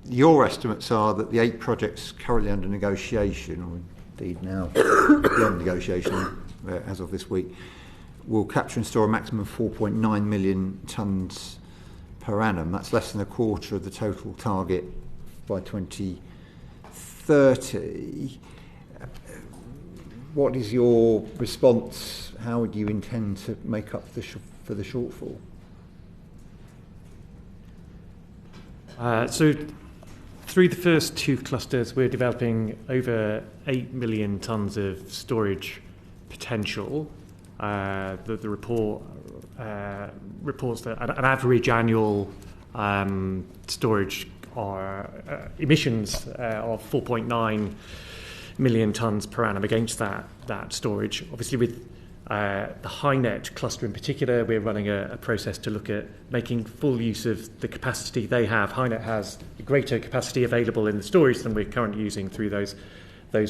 your estimates are that the 8 projects currently under negotiation, or indeed now beyond negotiation as of this week, will capture and store a maximum of 4.9 million tonnes per annum. That's less than a quarter of the total target by 2030. 2030, what is your response? How would you intend to make up for the shortfall? So through the first two clusters, we're developing over 8 million tonnes of storage potential. The report reports that an average annual storage or emissions of 4.9 million tonnes per annum against that storage. Obviously, with the HyNet cluster in particular, we're running a process to look at making full use of the capacity they have. HyNet has greater capacity available in the storage than we're currently using through those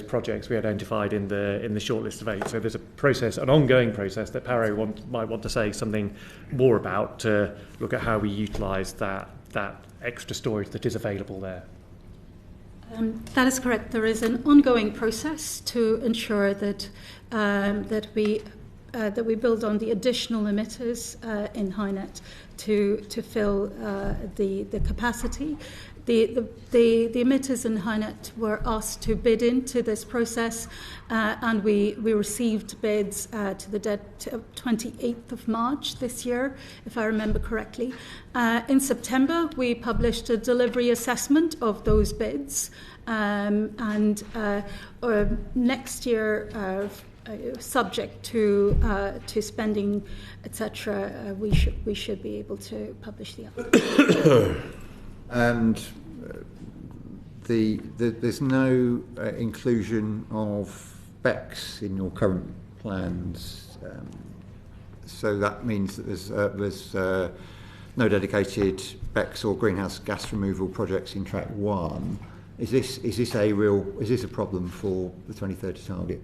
projects we identified in the shortlist of 8. So there's a process, an ongoing process that Paro might want to say something more about to look at how we utilise that extra storage that is available there. That is correct. There is an ongoing process to ensure that we build on the additional emitters in HyNet to fill the capacity. The emitters in HyNet were asked to bid into this process, and we received bids to the 28th of March this year, if I remember correctly. In September, we published a delivery assessment of those bids, and next year, subject to spending, etc., we should be able to publish the outcome. And there's no inclusion of BECCS in your current plans, so that means that there's no dedicated BECCS or greenhouse gas removal projects in Track 1. Is this a problem for the 2030 target?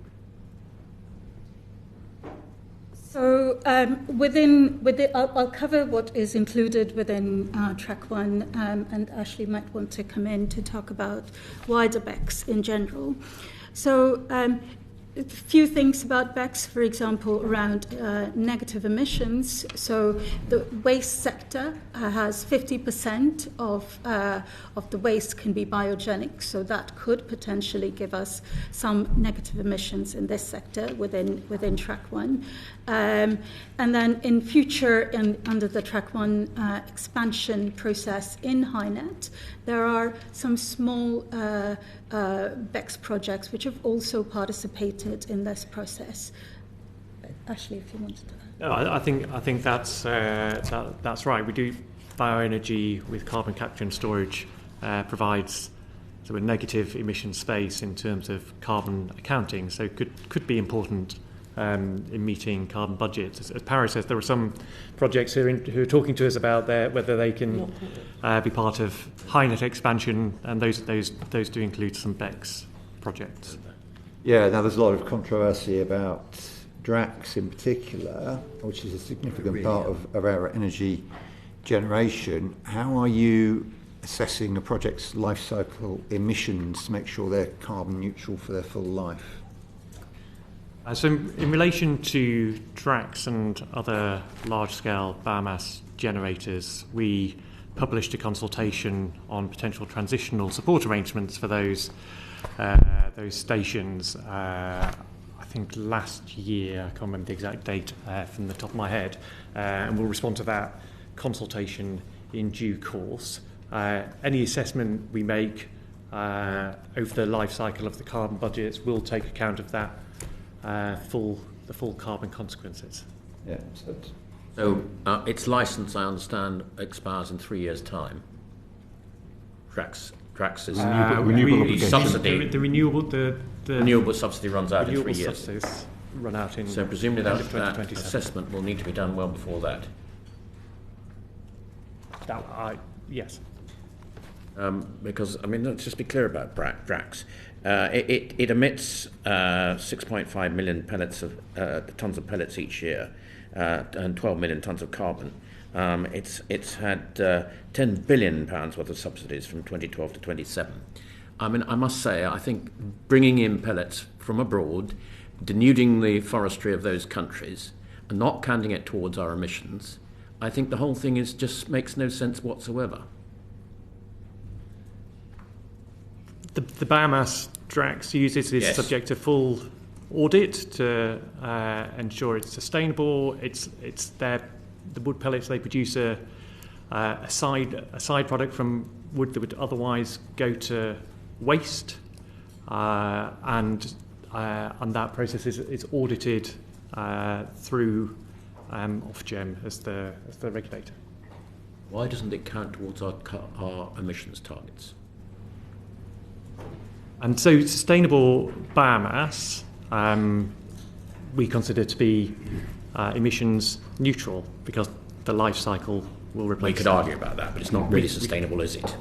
So I'll cover what is included within Track 1, and Ashley might want to come in to talk about wider BECCS in general. So a few things about BECCS, for example, around negative emissions. So the waste sector has 50% of the waste can be biogenic, so that could potentially give us some negative emissions in this sector within Track 1. And then in future, under the Track 1 expansion process in HyNet, there are some small BECCS projects which have also participated in this process. Ashley, if you wanted to. No, I think that's right. We do bioenergy with carbon capture and storage provides sort of a negative emission space in terms of carbon accounting, so could be important in meeting carbon budgets. As Paro says, there are some projects who are talking to us about whether they can be part of HyNet expansion, and those do include some BECCS projects. Yeah, now there's a lot of controversy about DRAX in particular, which is a significant part of our energy generation. How are you assessing a project's life cycle emissions to make sure they're carbon neutral for their full life? So in relation to DRAX and other large-scale biomass generators, we published a consultation on potential transitional support arrangements for those stations, I think last year. I can't remember the exact date from the top of my head, and we'll respond to that consultation in due course. Any assessment we make over the life cycle of the carbon budgets will take account of that the full carbon consequences. Yeah. So its licence, I understand, expires in 3 years' time. DRAX is renewable subsidy. The renewable subsidy runs out in 3 years. Subsidies run out in. So presumably that 2027. assessment will need to be done well before that. Yes. Because, I mean, let's just be clear about DRAX. It emits 6.5 million tonnes of pellets each year, and 12 million tonnes of carbon. It's had £10 billion worth of subsidies from 2012 to 27. I mean, I must say, I think bringing in pellets from abroad, denuding the forestry of those countries, and not counting it towards our emissions, I think the whole thing just makes no sense whatsoever. The biomass Drax uses is Yes. subject to full audit to ensure it's sustainable. It's the wood pellets they produce a side product from wood that would otherwise go to waste, and that process is audited through Ofgem as the regulator. Why doesn't it count towards our emissions targets? And so sustainable biomass we consider to be emissions neutral because the life cycle will replace. We could argue about that, but it's not really sustainable, is it?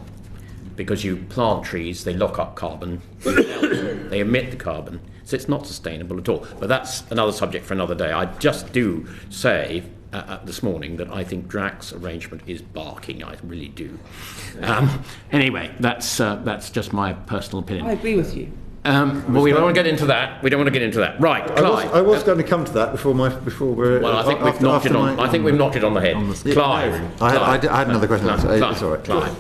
Because you plant trees, they lock up carbon, they emit the carbon, so it's not sustainable at all. But that's another subject for another day. I just do say this morning that I think Drax's arrangement is barking. I really do. Anyway, that's just my personal opinion. I agree with you. Well, we don't want to get into that. Right, Clive. I was going to come to that before we're. Well, I think we've knocked it on. I think we've knocked it on the head. Clive. I had another question. Clive. It's all right. Clive.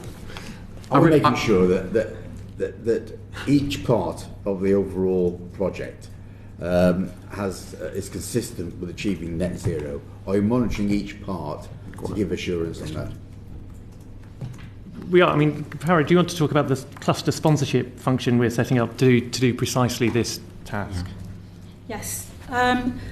Are we making sure that each part of the overall project is consistent with achieving net zero? Are you monitoring each part to give assurance on that? We are. I mean, Paro, do you want to talk about the cluster sponsorship function we're setting up to do precisely this task? Yes.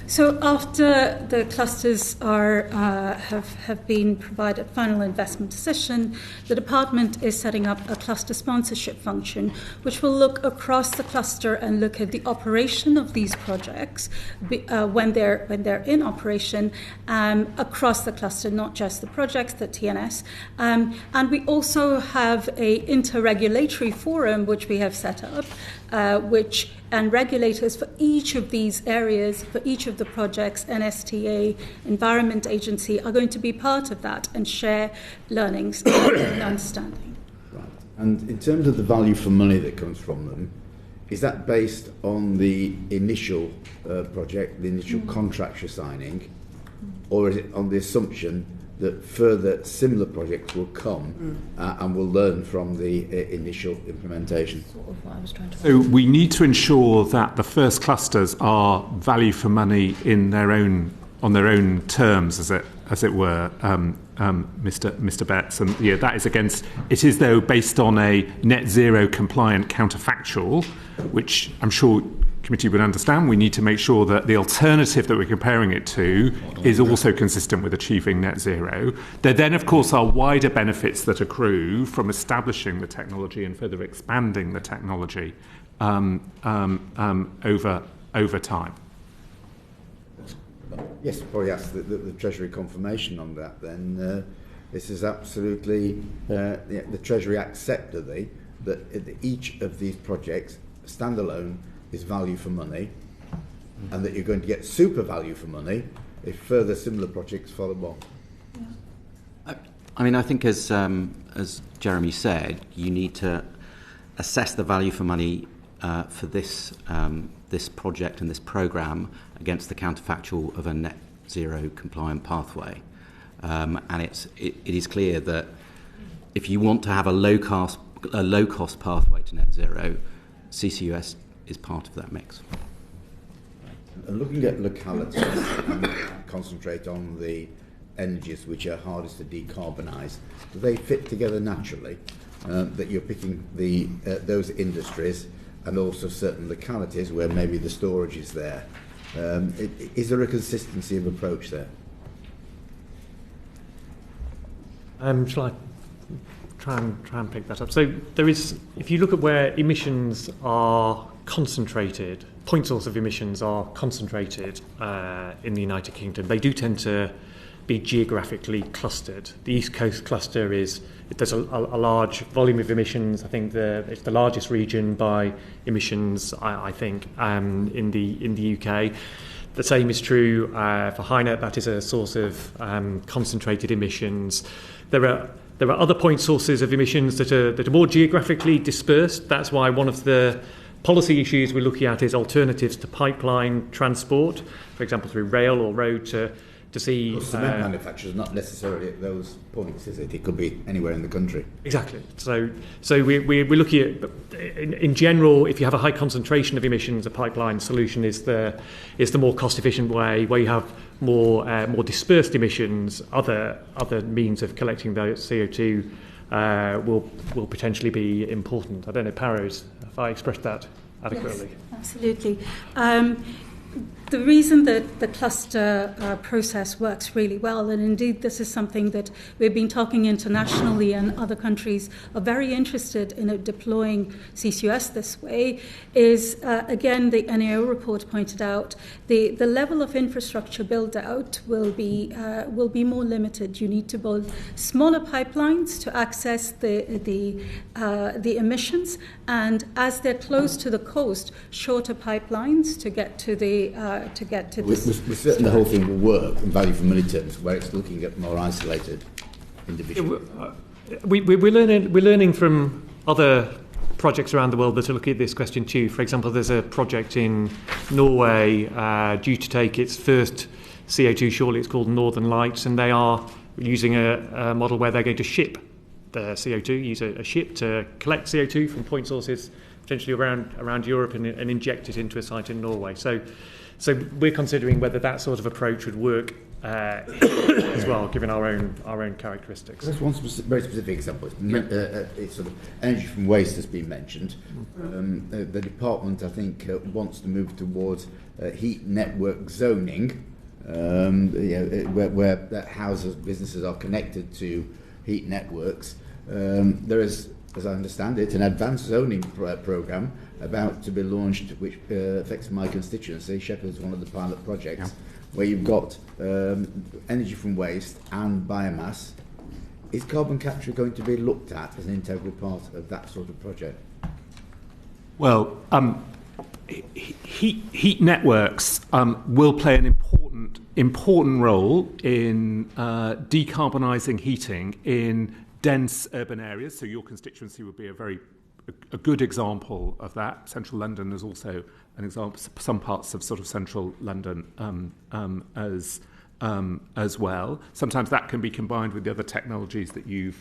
So after the clusters have been provided final investment decision, the department is setting up a cluster sponsorship function, which will look across the cluster and look at the operation of these projects when they're in operation across the cluster, not just the projects, the TNS. And we also have a interregulatory forum which we have set up, and regulators for each of these areas, for each of the projects, NSTA, Environment Agency, are going to be part of that and share learnings and understanding. Right. And in terms of the value for money that comes from them, is that based on the initial project, the initial contract you're signing, or is it on the assumption that further similar projects will come and will learn from the initial implementation? Sort of what I was trying to. So we need to ensure that the first clusters are value for money on their own terms, as it were, Mr. Betts, and that is against. It is though based on a net zero compliant counterfactual, which I'm sure committee would understand. We need to make sure that the alternative that we're comparing it to is also consistent with achieving net zero. There then, of course, are wider benefits that accrue from establishing the technology and further expanding the technology over time. Yes, probably ask the Treasury confirmation on that then. This is absolutely, the Treasury accept that each of these projects, standalone, is value for money, and that you're going to get super value for money if further similar projects follow on. I mean, I think as Jeremy said, you need to assess the value for money for this project and this programme against the counterfactual of a net zero compliant pathway. And it is clear that if you want to have a low cost pathway to net zero, CCUS is part of that mix. And looking at localities, and concentrate on the energies which are hardest to decarbonise, do they fit together naturally? That you're picking those industries and also certain localities where maybe the storage is there. Is there a consistency of approach there? Shall I try and pick that up? So there is, if you look at where emissions are concentrated, point source of emissions are concentrated in the United Kingdom, they do tend to be geographically clustered. The East Coast cluster there's a large volume of emissions. I think it's the largest region by emissions, I think, in the UK. The same is true for Hynet. That is a source of concentrated emissions. There are other point sources of emissions that are more geographically dispersed. That's why one of the policy issues we're looking at is alternatives to pipeline transport, for example, through rail or road to to see. Well, cement manufacturers not necessarily at those points, is it? It could be anywhere in the country. Exactly. So we're looking at, in general, if you have a high concentration of emissions, a pipeline solution is the more cost efficient way. Where you have more dispersed emissions, other means of collecting the CO2 will potentially be important. I don't know, Paro, if I expressed that adequately. Yes, absolutely. The reason that the cluster process works really well, and indeed this is something that we've been talking internationally, and other countries are very interested in deploying CCUS this way, is, again, the NAO report pointed out, the level of infrastructure build out will be more limited. You need to build smaller pipelines to access the emissions, and as they're close to the coast, shorter pipelines to get to the We're certain the whole thing will work in value for money terms, where it's looking at more isolated individuals. We're learning from other projects around the world that are looking at this question too. For example, there's a project in Norway due to take its first CO2 shortly. It's called Northern Lights, and they are using a model where they're going to ship the CO2, use a ship to collect CO2 from point sources potentially around Europe and inject it into a site in Norway. So we're considering whether that sort of approach would work as well, given our own characteristics. That's one very specific example. It's sort of energy from waste has been mentioned. The department, I think, wants to move towards heat network zoning, where houses, businesses are connected to heat networks. There is, as I understand it, an advanced zoning programme about to be launched, which affects my constituency. Shepherd's one of the pilot projects, where you've got energy from waste and biomass. Is carbon capture going to be looked at as an integral part of that sort of project? Well, heat networks will play an important role in decarbonising heating in dense urban areas. So your constituency would be a good example of that. Central London is also an example. Some parts of sort of central London as well. Sometimes that can be combined with the other technologies that you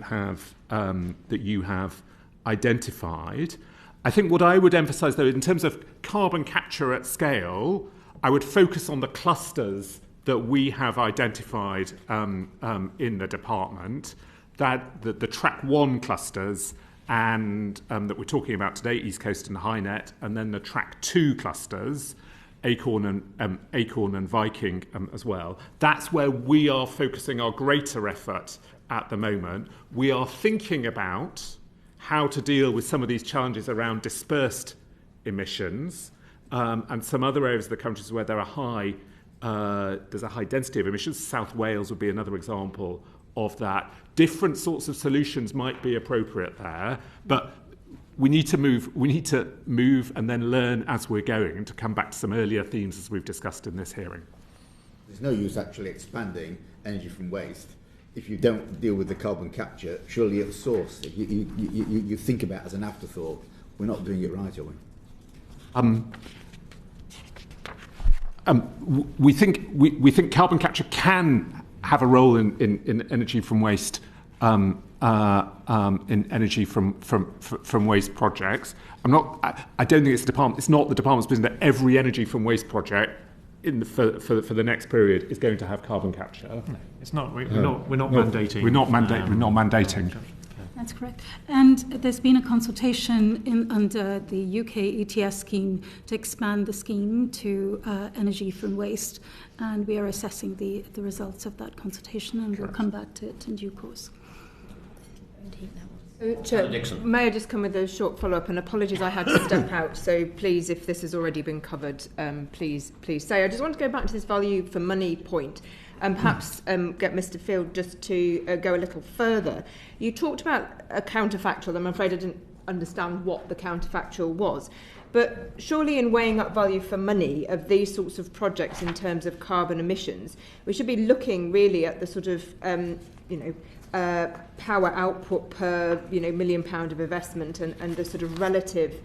have identified. I think what I would emphasise, though, in terms of carbon capture at scale, I would focus on the clusters that we have identified in the department, that the Track 1 clusters and that we're talking about today, East Coast and HyNet, and then the Track 2 clusters, Acorn and Viking as well. That's where we are focusing our greater effort at the moment. We are thinking about how to deal with some of these challenges around dispersed emissions and some other areas of the countries where there are there's a high density of emissions. South Wales would be another example of that. Different sorts of solutions might be appropriate there, but we need to move and then learn as we're going, to come back to some earlier themes as we've discussed in this hearing. There's no use actually expanding energy from waste if you don't deal with the carbon capture. Surely at source, you think about it as an afterthought. We're not doing it right, are we? We think carbon capture can have a role in energy from waste, in energy from waste projects. I don't think it's not the department's business that every energy from waste project for the next period is going to have carbon capture. No, it's not. We're not mandating. We're not mandating. That's correct. And there's been a consultation under the UK ETS scheme to expand the scheme to energy from waste, and we are assessing the results of that consultation, and we'll come back to it in due course. Chair, may I just come with a short follow-up? And apologies, I had to step out, so please, if this has already been covered, please say. I just want to go back to this value for money point, and perhaps get Mr. Field just to go a little further. You talked about a counterfactual. I'm afraid I didn't understand what the counterfactual was. But surely in weighing up value for money of these sorts of projects in terms of carbon emissions, we should be looking really at the sort of, power output per, £1 million of investment and the sort of relative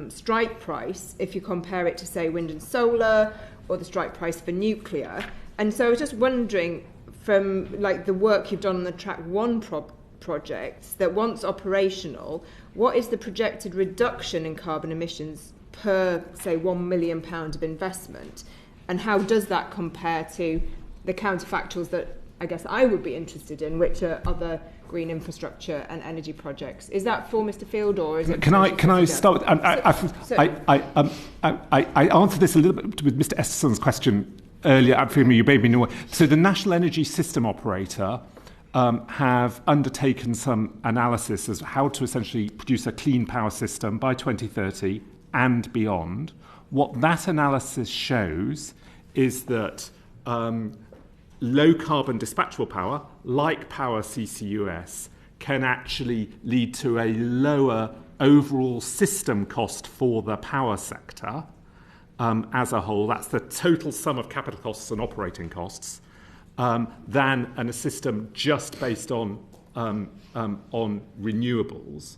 strike price if you compare it to, say, wind and solar or the strike price for nuclear. And so I was just wondering, from like the work you've done on the Track 1 projects, that once operational, what is the projected reduction in carbon emissions per, say, £1 million of investment? And how does that compare to the counterfactuals that I guess I would be interested in, which are other green infrastructure and energy projects? Is that for Mr. Field, or is it? Can I start? I answered this a little bit with Mr. Esterson's question earlier. You made me know. So the National Energy System Operator have undertaken some analysis as how to essentially produce a clean power system by 2030 and beyond. What that analysis shows is that low carbon dispatchable power, like power CCUS, can actually lead to a lower overall system cost for the power sector as a whole. That's the total sum of capital costs and operating costs, than a system just based on renewables.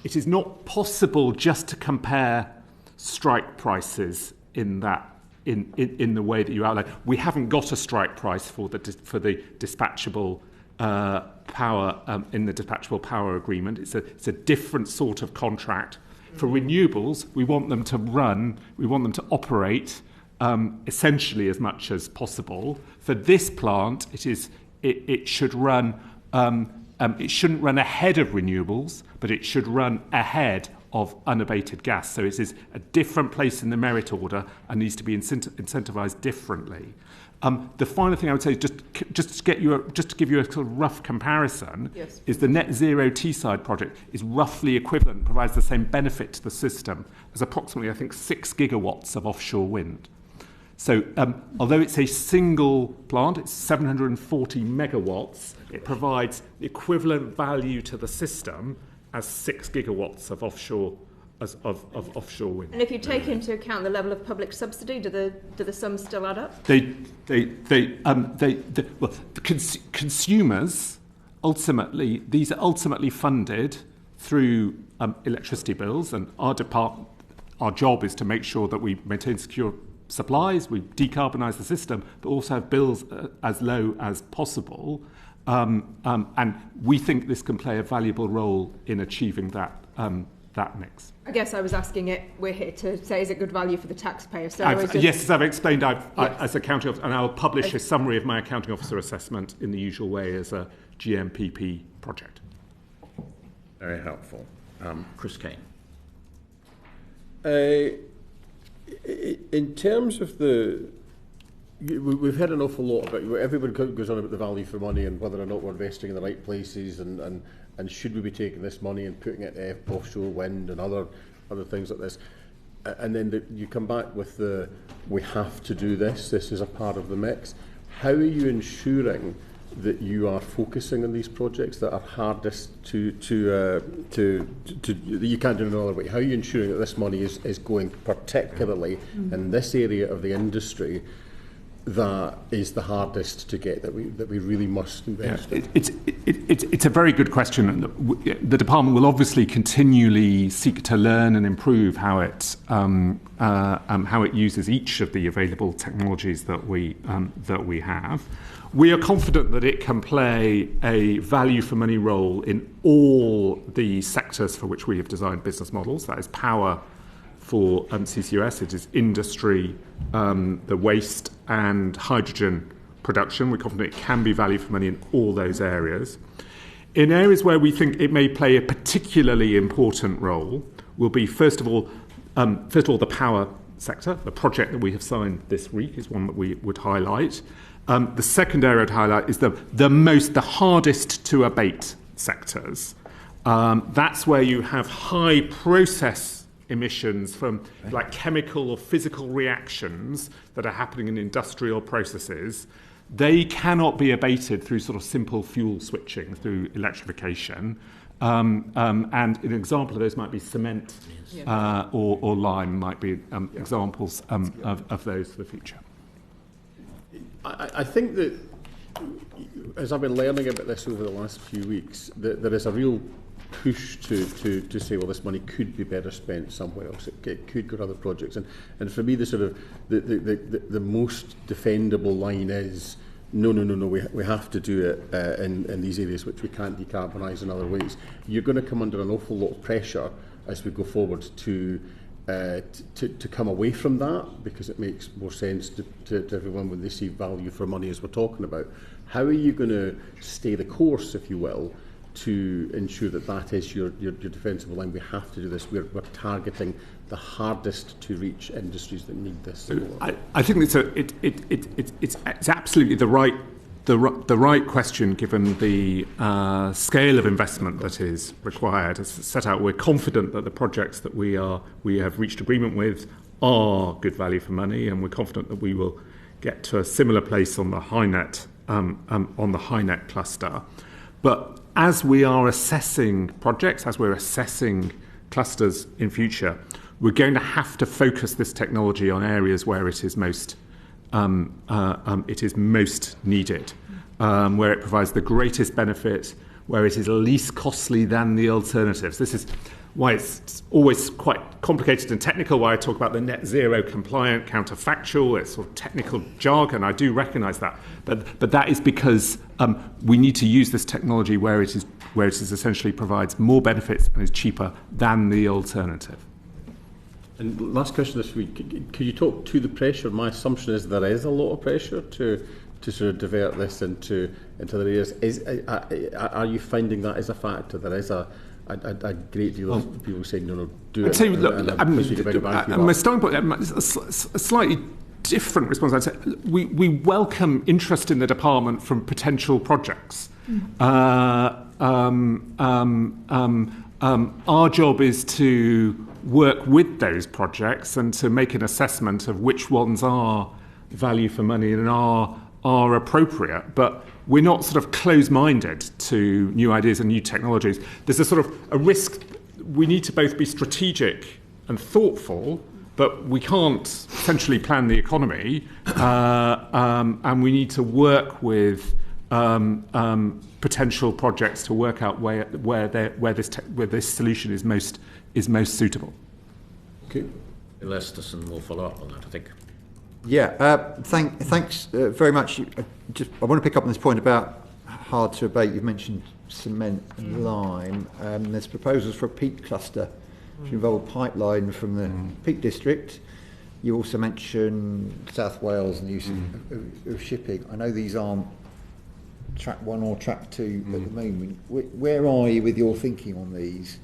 It is not possible just to compare strike prices in that in the way that you outline. We haven't got a strike price for the dispatchable power in the dispatchable power agreement. It's a different sort of contract. For renewables, we want them to run, we want them to operate essentially as much as possible. For this plant, it should run. It shouldn't run ahead of renewables, but it should run ahead of unabated gas. So it is a different place in the merit order and needs to be incentivised differently. The final thing I would say is just to give you a sort of rough comparison, yes, is the Net Zero Teesside project is roughly equivalent, provides the same benefit to the system as approximately, I think, 6 gigawatts of offshore wind. So although it's a single plant, it's 740 megawatts, it provides the equivalent value to the system as 6 gigawatts of offshore offshore wind. And if you take into account the level of public subsidy, do the sums still add up? Consumers ultimately, these are ultimately funded through electricity bills, and our job is to make sure that we maintain secure supplies, we decarbonise the system, but also have bills as low as possible. And we think this can play a valuable role in achieving that mix. I guess I was asking it, we're here to say, is it good value for the taxpayer? So yes, as I've explained, as accounting officer, and I'll publish a summary of my accounting officer assessment in the usual way as a GMPP project. Very helpful. Chris Kane. In terms of we've heard an awful lot about, everybody goes on about the value for money and whether or not we're investing in the right places and should we be taking this money and putting it offshore wind and other things like this. And then you come back with we have to do this is a part of the mix. How are you ensuring that you are focusing on these projects that are hardest to you can't do it another way? How are you ensuring that this money is going particularly in this area of the industry that is the hardest to get, that we really must invest in? It's a very good question. The department will obviously continually seek to learn and improve how it uses each of the available technologies that we have. We are confident that it can play a value for money role in all the sectors for which we have designed business models. That is power for CCUS, it is industry, the waste and hydrogen production. We're confident it can be value for money in all those areas. In areas where we think it may play a particularly important role will be, first of all, the power sector. The project that we have signed this week is one that we would highlight. The second area I'd highlight is the hardest to abate sectors. That's where you have high process emissions from like chemical or physical reactions that are happening in industrial processes. They cannot be abated through sort of simple fuel switching through electrification. And an example of those might be cement or lime might be examples of those for the future. I think that as I've been learning about this over the last few weeks, that there is a real push to say, well, this money could be better spent somewhere else. It could go to other projects. And for me, the sort of the most defendable line is, no, we have to do it in these areas which we can't decarbonise in other ways. You're going to come under an awful lot of pressure as we go forward to come away from that, because it makes more sense to everyone when they see value for money, as we're talking about. How are you going to stay the course, if you will, to ensure that is your defensible line? We have to do this. We're targeting the hardest to reach industries that need this. I think it's absolutely the right question, given the scale of investment that is required. As set out, we're confident that the projects that we have reached agreement with are good value for money, and we're confident that we will get to a similar place on the HyNet cluster. But as we are assessing projects, as we're assessing clusters in future, we're going to have to focus this technology on areas where it is most needed, where it provides the greatest benefit, where it is least costly than the alternatives. This is why it's always quite complicated and technical, why I talk about the net zero compliant counterfactual. It's sort of technical jargon, I do recognise that. But that is because we need to use this technology where it is essentially provides more benefits and is cheaper than the alternative. And last question this week, could you talk to the pressure? My assumption is there is a lot of pressure to sort of divert this into other areas. Are you finding that is a factor? There is a great deal of people saying, no, do it. I'd say, my starting point, a slightly different response. I'd say we welcome interest in the department from potential projects. Our job is to work with those projects and to make an assessment of which ones are value for money and are appropriate. But we're not sort of close-minded to new ideas and new technologies. There's a sort of a risk. We need to both be strategic and thoughtful, but we can't centrally plan the economy, and we need to work with potential projects to work out where this solution is most suitable. Okay. Lesterson will follow up on that, I think. Yeah, thanks very much. I want to pick up on this point about hard to abate. You've mentioned cement and lime. There's proposals for a peat cluster, which involve a pipeline from the Peak District. You also mentioned South Wales and the use of shipping. I know these aren't track 1 or track 2 at the moment. Where are you with your thinking on these?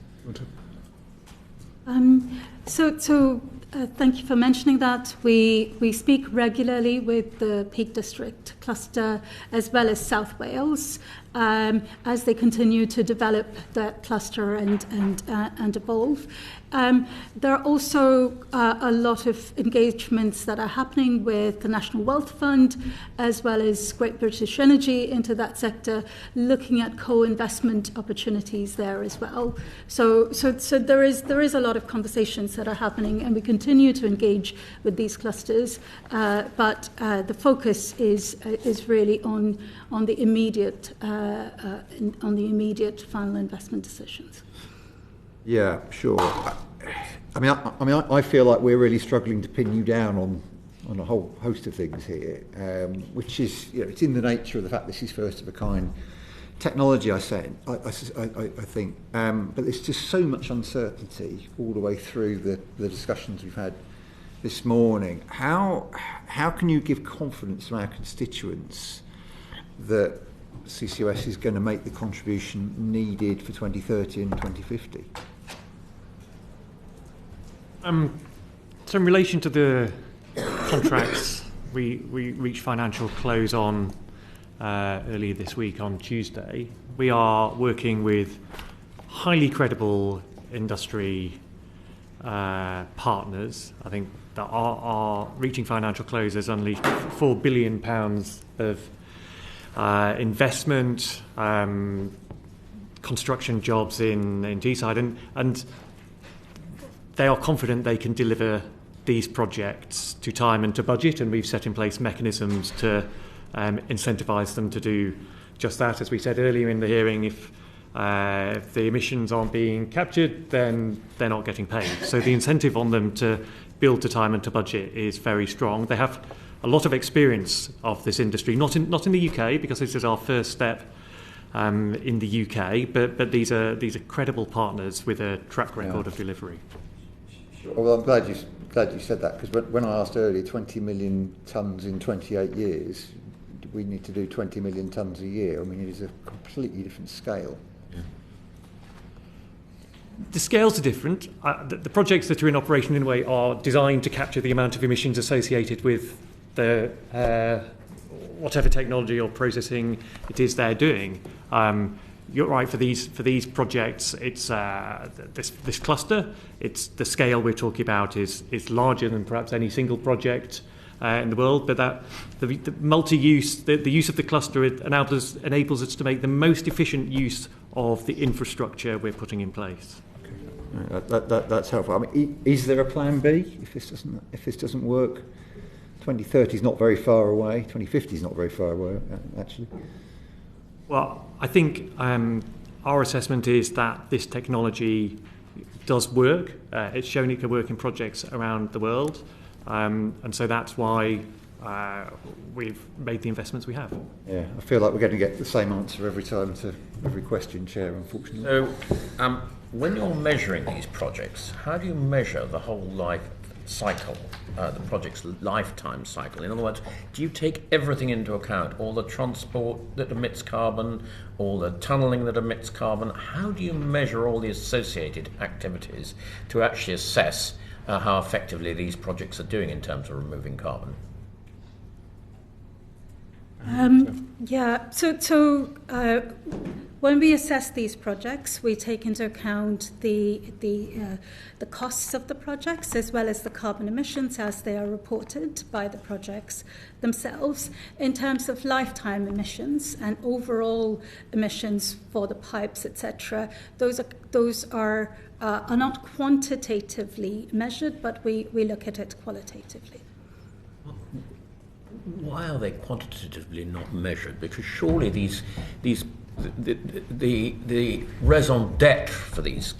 Thank you for mentioning that. We speak regularly with the Peak District cluster as well as South Wales as they continue to develop that cluster and evolve. There are also a lot of engagements that are happening with the National Wealth Fund as well as Great British Energy into that sector, looking at co-investment opportunities there as well. So there is a lot of conversations that are happening, and we continue to engage with these clusters. But the focus is really on the immediate final investment decisions. Yeah, sure. I mean, I feel like we're really struggling to pin you down on a whole host of things here, which is, it's in the nature of the fact this is first of a kind technology. I think, but there's just so much uncertainty all the way through the discussions we've had this morning. How can you give confidence to our constituents that CCUS is going to make the contribution needed for 2030 and 2050? So in relation to the contracts we reached financial close on earlier this week on Tuesday, we are working with highly credible industry partners. I think that are reaching financial close has unleashed £4 billion of investment, construction jobs in Teesside, and they are confident they can deliver these projects to time and to budget, and we've set in place mechanisms to incentivise them to do just that. As we said earlier in the hearing, if If the emissions aren't being captured, then they're not getting paid. So the incentive on them to build to time and to budget is very strong. They have a lot of experience of this industry, not in the UK, because this is our first step in the UK, but these are credible partners with a track record of delivery. Well, I'm glad you said that, because when I asked earlier, 20 million tonnes in 28 years, we need to do 20 million tonnes a year. I mean, it is a completely different scale. Yeah. The scales are different. The projects that are in operation in a way are designed to capture the amount of emissions associated with the whatever technology or processing it is they're doing. You're right, for these projects, it's this cluster. It's the scale we're talking about is larger than perhaps any single project in the world. But the multi-use, the use of the cluster, enables us to make the most efficient use of the infrastructure we're putting in place. Okay. That's helpful. I mean, is there a plan B if this doesn't work? 2030 is not very far away. 2050 is not very far away, actually. Well, I think our assessment is that this technology does work. It's shown it can work in projects around the world, and so that's why we've made the investments we have. Yeah, I feel like we're going to get the same answer every time to every question, Chair, unfortunately. So, when you're measuring these projects, how do you measure the whole life cycle, the project's lifetime cycle? In other words, do you take everything into account, all the transport that emits carbon, all the tunnelling that emits carbon? How do you measure all the associated activities to actually assess how effectively these projects are doing in terms of removing carbon? So when we assess these projects, we take into account the costs of the projects as well as the carbon emissions as they are reported by the projects themselves. In terms of lifetime emissions and overall emissions for the pipes, etc., those are not quantitatively measured, but we look at it qualitatively. Why are they quantitatively not measured? Because surely the raison d'etre for these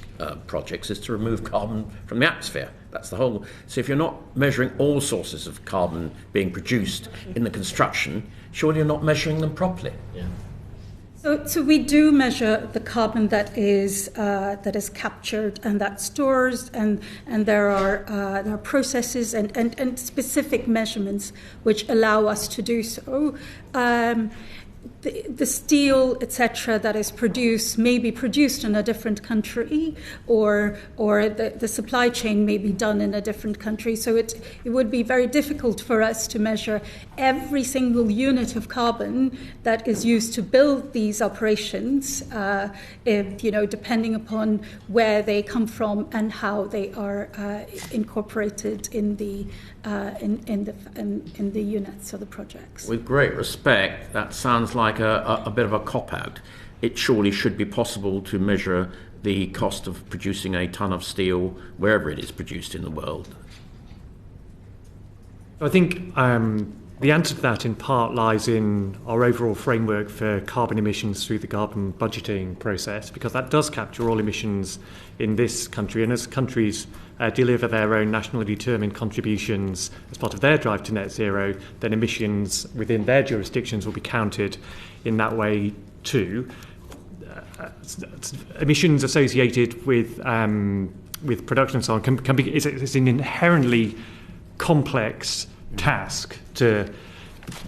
projects is to remove carbon from the atmosphere. That's the whole. So if you're not measuring all sources of carbon being produced in the construction, surely you're not measuring them properly. Yeah. So we do measure the carbon that is captured and that stores, and there are processes and specific measurements which allow us to do so. The steel, etc., that is produced may be produced in a different country, or the supply chain may be done in a different country. So it would be very difficult for us to measure every single unit of carbon that is used to build these operations, depending upon where they come from and how they are incorporated in the units or the projects. With great respect, that sounds like a bit of a cop-out. It surely should be possible to measure the cost of producing a ton of steel wherever it is produced in the world. I think the answer to that in part lies in our overall framework for carbon emissions through the carbon budgeting process, because that does capture all emissions in this country, and as countries deliver their own nationally determined contributions as part of their drive to net zero, then emissions within their jurisdictions will be counted in that way too. Emissions associated with production and so on can be it's an inherently complex task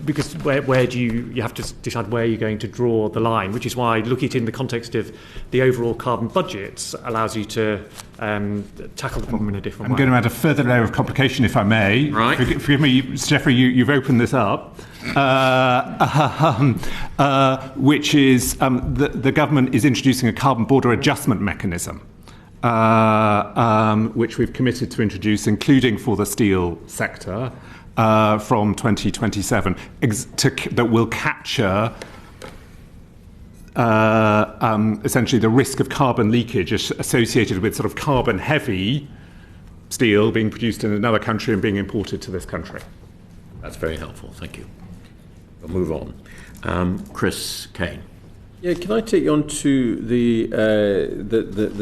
because where do you have to decide where you're going to draw the line, which is why looking at it in the context of the overall carbon budgets allows you to tackle the problem in a different way. I'm going to add a further layer of complication, if I may. Right. Forgive me, Jeffrey, you've opened this up, which is the government is introducing a carbon border adjustment mechanism, which we've committed to introduce, including for the steel sector, from 2027, that will capture essentially the risk of carbon leakage associated with sort of carbon-heavy steel being produced in another country and being imported to this country. That's very helpful, thank you. We'll move on. Chris Kane. Yeah, can I take you on to the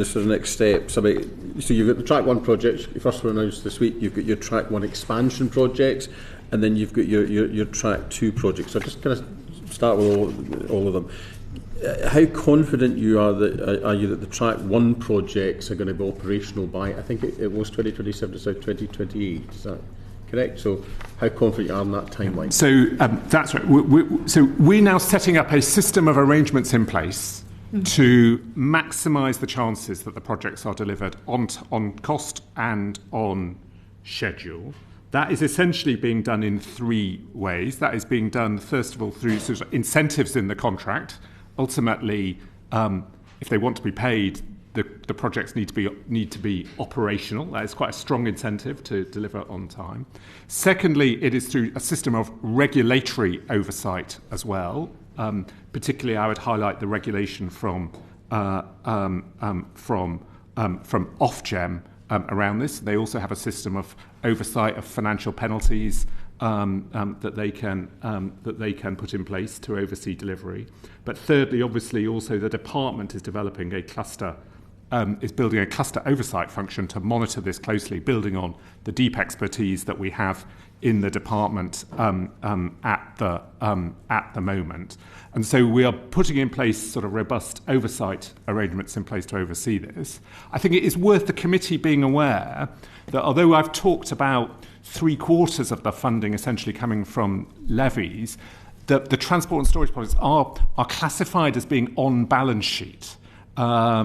sort of next steps? I mean, so you've got the Track 1 projects, you first one announced this week, you've got your Track 1 expansion projects, and then you've got your Track 2 projects. So just kind of start with all of them. How confident are you that the Track 1 projects are going to be operational by, I think it was 2027 to 2028, is that correct? So how confident you are in that timeline? So that's right. We're now setting up a system of arrangements in place to maximise the chances that the projects are delivered on cost and on schedule. That is essentially being done in three ways. That is being done, first of all, through sort of incentives in the contract. Ultimately, if they want to be paid, the projects need to be operational. That is quite a strong incentive to deliver on time. Secondly, it is through a system of regulatory oversight as well. Particularly, I would highlight the regulation from Ofgem around this. They also have a system of oversight of financial penalties that they can put in place to oversee delivery. But thirdly, obviously, also the department is developing a cluster. Is building a cluster oversight function to monitor this closely, building on the deep expertise that we have in the department at the moment. And so we are putting in place sort of robust oversight arrangements in place to oversee this. I think it is worth the committee being aware that although I've talked about 3/4 of the funding essentially coming from levies, the transport and storage projects are classified as being on balance sheet. As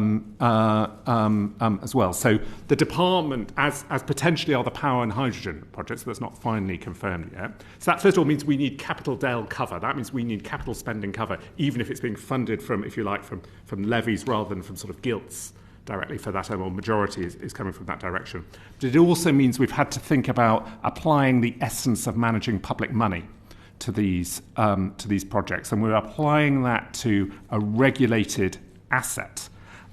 well. So the department, as potentially are the power and hydrogen projects, but that's not finally confirmed yet. So that first of all means we need capital DEL cover. That means we need capital spending cover, even if it's being funded from, if you like, from levies rather than from sort of gilts directly for that, or majority is coming from that direction. But it also means we've had to think about applying the essence of managing public money to these projects, and we're applying that to a regulated asset.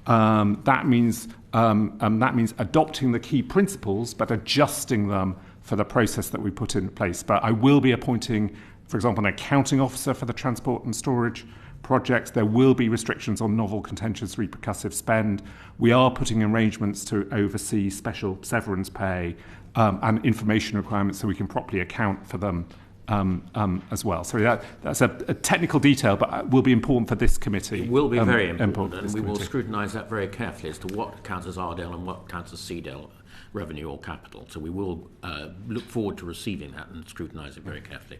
That means adopting the key principles but adjusting them for the process that we put in place. But I will be appointing, for example, an accounting officer for the transport and storage projects. There will be restrictions on novel contentious repercussive spend. We are putting arrangements to oversee special severance pay and information requirements so we can properly account for them as well. So that's a technical detail, but will be important for this committee. It will be very important, and we committee will scrutinise that very carefully as to what counts as RDEL and what counts as CDEL, revenue or capital. So we will look forward to receiving that and scrutinise it very carefully.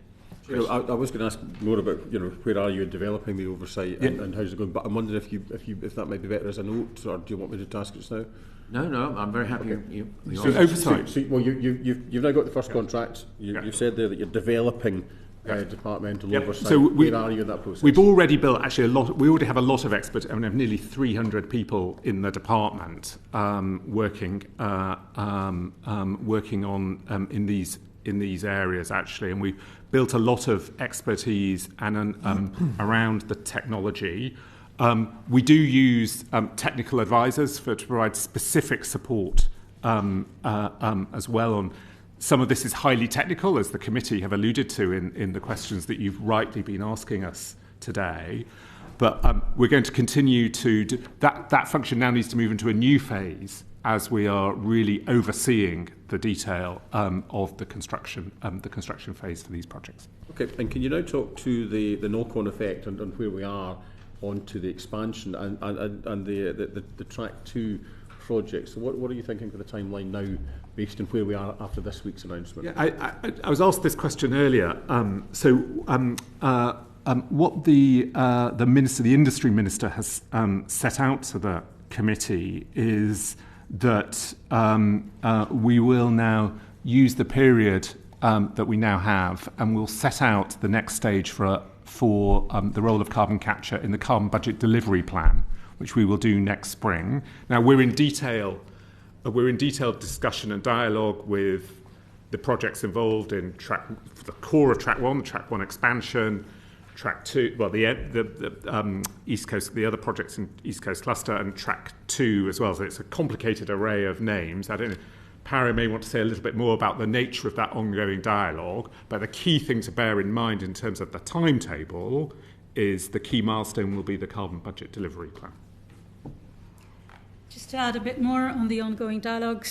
I was going to ask more about, where are you in developing the oversight and how's it going? But I'm wondering if that might be better as a note, or do you want me to ask it just now? No, I'm very happy. Okay. So oversight. Well, you've now got the first contract. You've said there that you're developing departmental oversight. So where are you in that process? We've already built actually a lot. We already have a lot of experts. I mean, we have nearly 300 people in the department working on in these areas actually, and we've built a lot of expertise and around the technology. We do use technical advisors to provide specific support as well on. Some of this is highly technical, as the committee have alluded to in the questions that you've rightly been asking us today. But we're going to continue to do that function now needs to move into a new phase as we are really overseeing the detail of the construction phase for these projects. Okay, and can you now talk to the knock-on effect and where we are onto the expansion and the Track 2 project? So what are you thinking for the timeline now, based on where we are after this week's announcement? Yeah, I was asked this question earlier. What the minister, the industry minister, has set out to the committee is that we will now use the period that we now have, and we'll set out the next stage for the role of carbon capture in the carbon budget delivery plan, which we will do next spring. Now we're in detailed discussion and dialogue with the projects involved in the core of Track 1, the Track 1 expansion, Track 2, well the East Coast, the other projects in East Coast Cluster, and Track 2 as well. So it's a complicated array of names. I don't know. Paro may want to say a little bit more about the nature of that ongoing dialogue, but the key thing to bear in mind in terms of the timetable is the key milestone will be the carbon budget delivery plan. Just to add a bit more on the ongoing dialogue.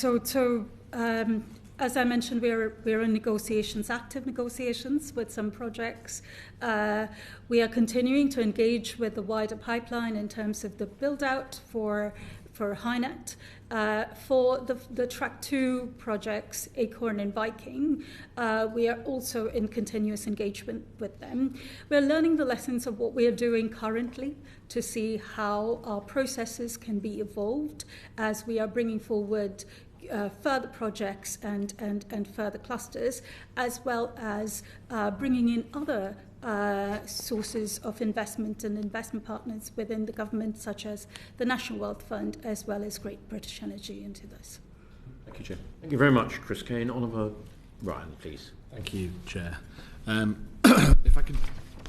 As I mentioned, we're in negotiations, active negotiations with some projects. We are continuing to engage with the wider pipeline in terms of the build-out for HyNet. For the Track 2 projects, Acorn and Viking, we are also in continuous engagement with them. We're learning the lessons of what we are doing currently to see how our processes can be evolved as we are bringing forward further projects and further clusters, as well as bringing in other sources of investment and investment partners within the government, such as the National Wealth Fund, as well as Great British Energy into this. Thank you, Chair. Thank you very much, Chris Kane. Oliver Ryan, please. Thank you, Chair. If I could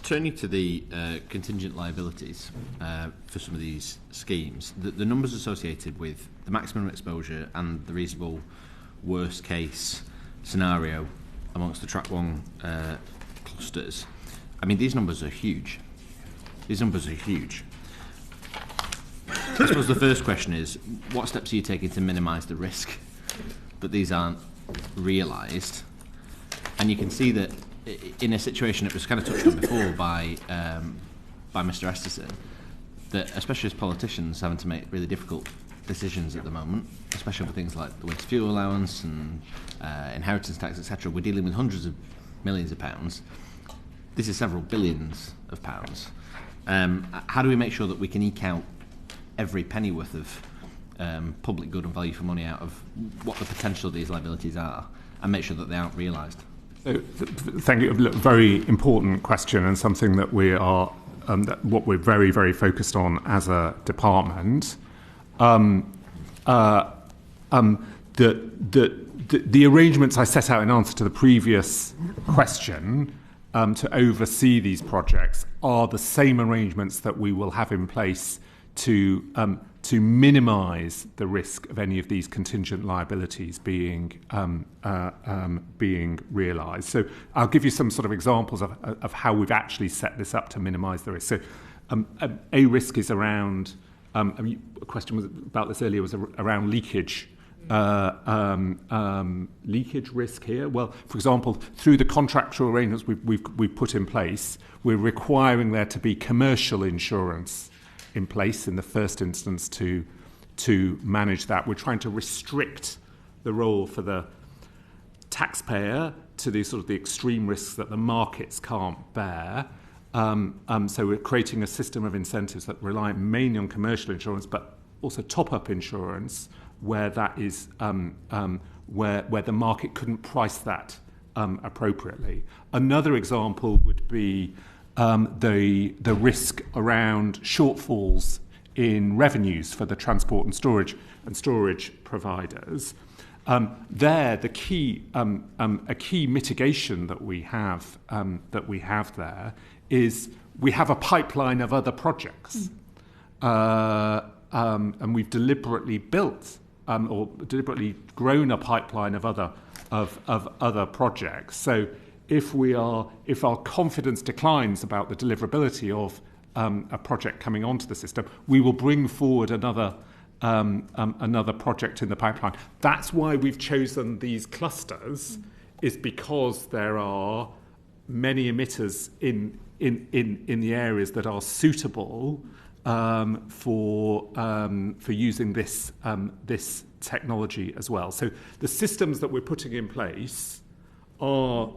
turn you to the contingent liabilities for some of these schemes, the numbers associated with the maximum exposure and the reasonable worst case scenario amongst the Track 1 clusters, I mean, these numbers are huge. I suppose the first question is, what steps are you taking to minimise the risk that these aren't realised? And you can see that in a situation that was kind of touched on before by Mr. Esterson, that especially as politicians having to make really difficult decisions at the moment, especially with things like the waste fuel allowance and inheritance tax, etc., we're dealing with hundreds of millions of pounds. This is several billions of pounds. How do we make sure that we can eke out every penny worth of public good and value for money out of what the potential of these liabilities are, and make sure that they aren't realised? Thank you. Look, very important question, and something that we are what we're very, very focused on as a department. The arrangements I set out in answer to the previous question to oversee these projects are the same arrangements that we will have in place to minimise the risk of any of these contingent liabilities being realised. So I'll give you some sort of examples of how we've actually set this up to minimise the risk. So a risk is around, a question was about this earlier, was around leakage. Leakage risk here. Well, for example, through the contractual arrangements we've put in place, we're requiring there to be commercial insurance in place in the first instance to manage that. We're trying to restrict the role for the taxpayer to the sort of the extreme risks that the markets can't bear. So we're creating a system of incentives that rely mainly on commercial insurance, but also top-up insurance where that is where the market couldn't price that appropriately. Another example would be the risk around shortfalls in revenues for the transport and storage providers. The key a key mitigation that we have there is we have a pipeline of other projects, and we've deliberately built or deliberately grown a pipeline of other projects. So if our confidence declines about the deliverability of a project coming onto the system, we will bring forward another project in the pipeline. That's why we've chosen these clusters, is because there are many emitters in the areas that are suitable for using this technology as well. So the systems that we're putting in place are,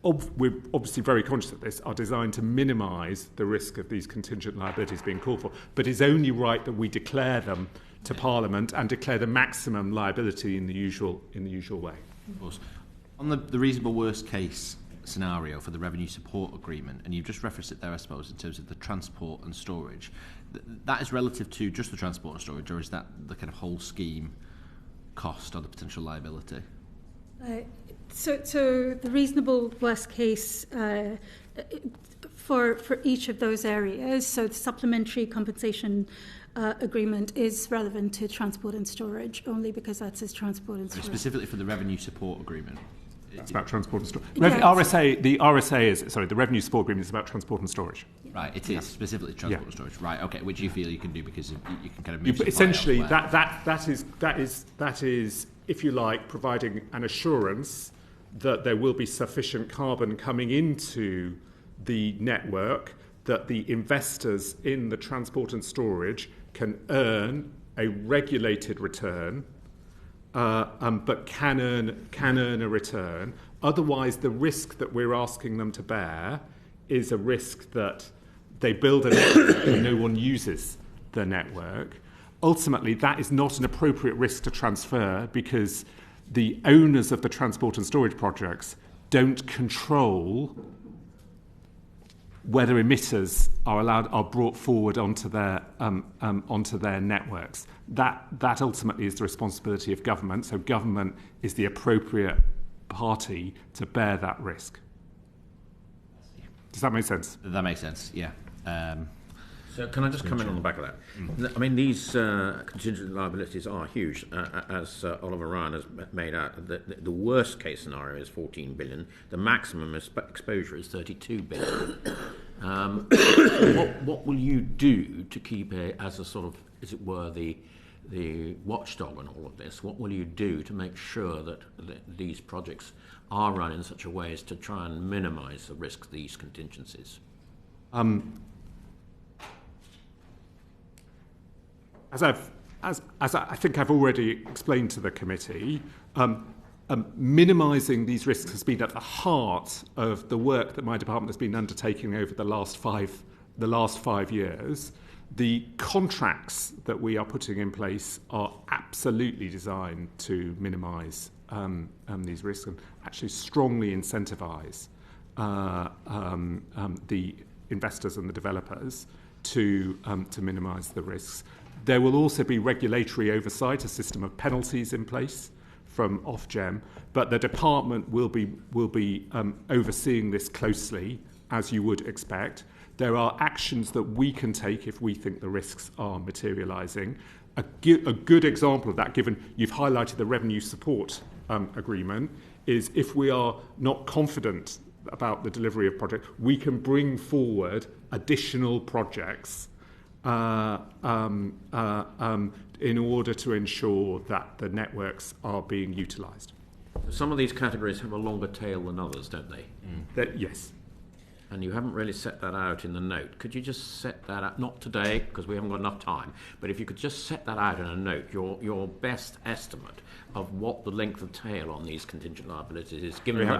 we're obviously very conscious of this, are designed to minimise the risk of these contingent liabilities being called for. But it's only right that we declare them to Parliament and declare the maximum liability in the usual way. Of course. On the reasonable worst case scenario for the revenue support agreement, and you've just referenced it there, I suppose, in terms of the transport and storage, that is relative to just the transport and storage, or is that the kind of whole scheme cost or the potential liability? So the reasonable worst case for each of those areas, so the supplementary compensation agreement is relevant to transport and storage only because that's his transport and storage. Specifically for the revenue support agreement, That's about transport and storage. The revenue support agreement is about transport and storage. Right, it is specifically transport and storage. Right, okay, which you feel you can do because you can kind of move. But essentially, that is, if you like, providing an assurance that there will be sufficient carbon coming into the network that the investors in the transport and storage can earn a regulated return, but can earn a return. Otherwise, the risk that we're asking them to bear is a risk that they build a network and no one uses the network. Ultimately, that is not an appropriate risk to transfer because the owners of the transport and storage projects don't control whether emitters are brought forward onto their networks. That ultimately is the responsibility of government. So government is the appropriate party to bear that risk. Does that make sense? That makes sense. Yeah. So can I just come in on the back of that? I mean, these contingent liabilities are huge, as Oliver Ryan has made out. The worst case scenario is 14 billion. The maximum exposure is 32 billion. What will you do to keep as a sort of, as it were, the watchdog on all of this? What will you do to make sure that these projects are run in such a way as to try and minimise the risk of these contingencies? As I think I've already explained to the committee, minimising these risks has been at the heart of the work that my department has been undertaking over the last 5 years. The contracts that we are putting in place are absolutely designed to minimise these risks and actually strongly incentivise the investors and the developers to minimise the risks. There will also be regulatory oversight, a system of penalties in place from Ofgem, but the department will be overseeing this closely, as you would expect. There are actions that we can take if we think the risks are materialising. A good example of that, given you've highlighted the revenue support agreement, is if we are not confident about the delivery of projects, we can bring forward additional projects in order to ensure that the networks are being utilised. Some of these categories have a longer tail than others, don't they? Yes. And you haven't really set that out in the note. Could you just set that out, not today, because we haven't got enough time, but if you could just set that out in a note, your best estimate of what the length of tail on these contingent liabilities is, given the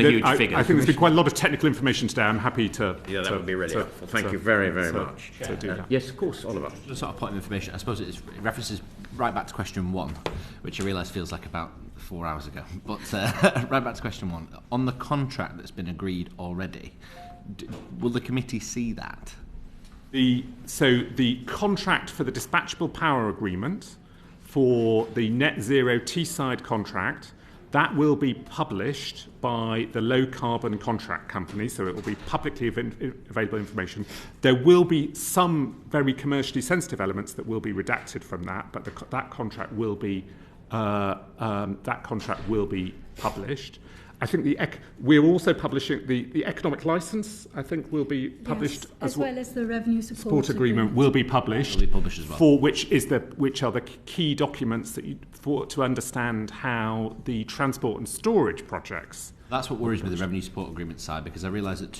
huge figures. I think there's been quite a lot of technical information today. I'm happy to... Yeah, that would be really helpful. Thank you very, very much. To do that. Yes, of course, Oliver. Just a sort of point of information. I suppose it references right back to question 1, which I realise feels like about 4 hours ago. But right back to question 1. On the contract that's been agreed already, will the committee see that? So the contract for the dispatchable power agreement for the net zero Teesside contract, that will be published by the low carbon contract company, so it will be publicly available information. There will be some very commercially sensitive elements that will be redacted from that, but that contract will be published. I think we're also publishing the economic licence. I think will be published as well as the revenue support agreement will be published. Will be published as well. For which are the key documents to understand how the transport and storage projects. That's what worries me, the revenue support agreement side, because I realise that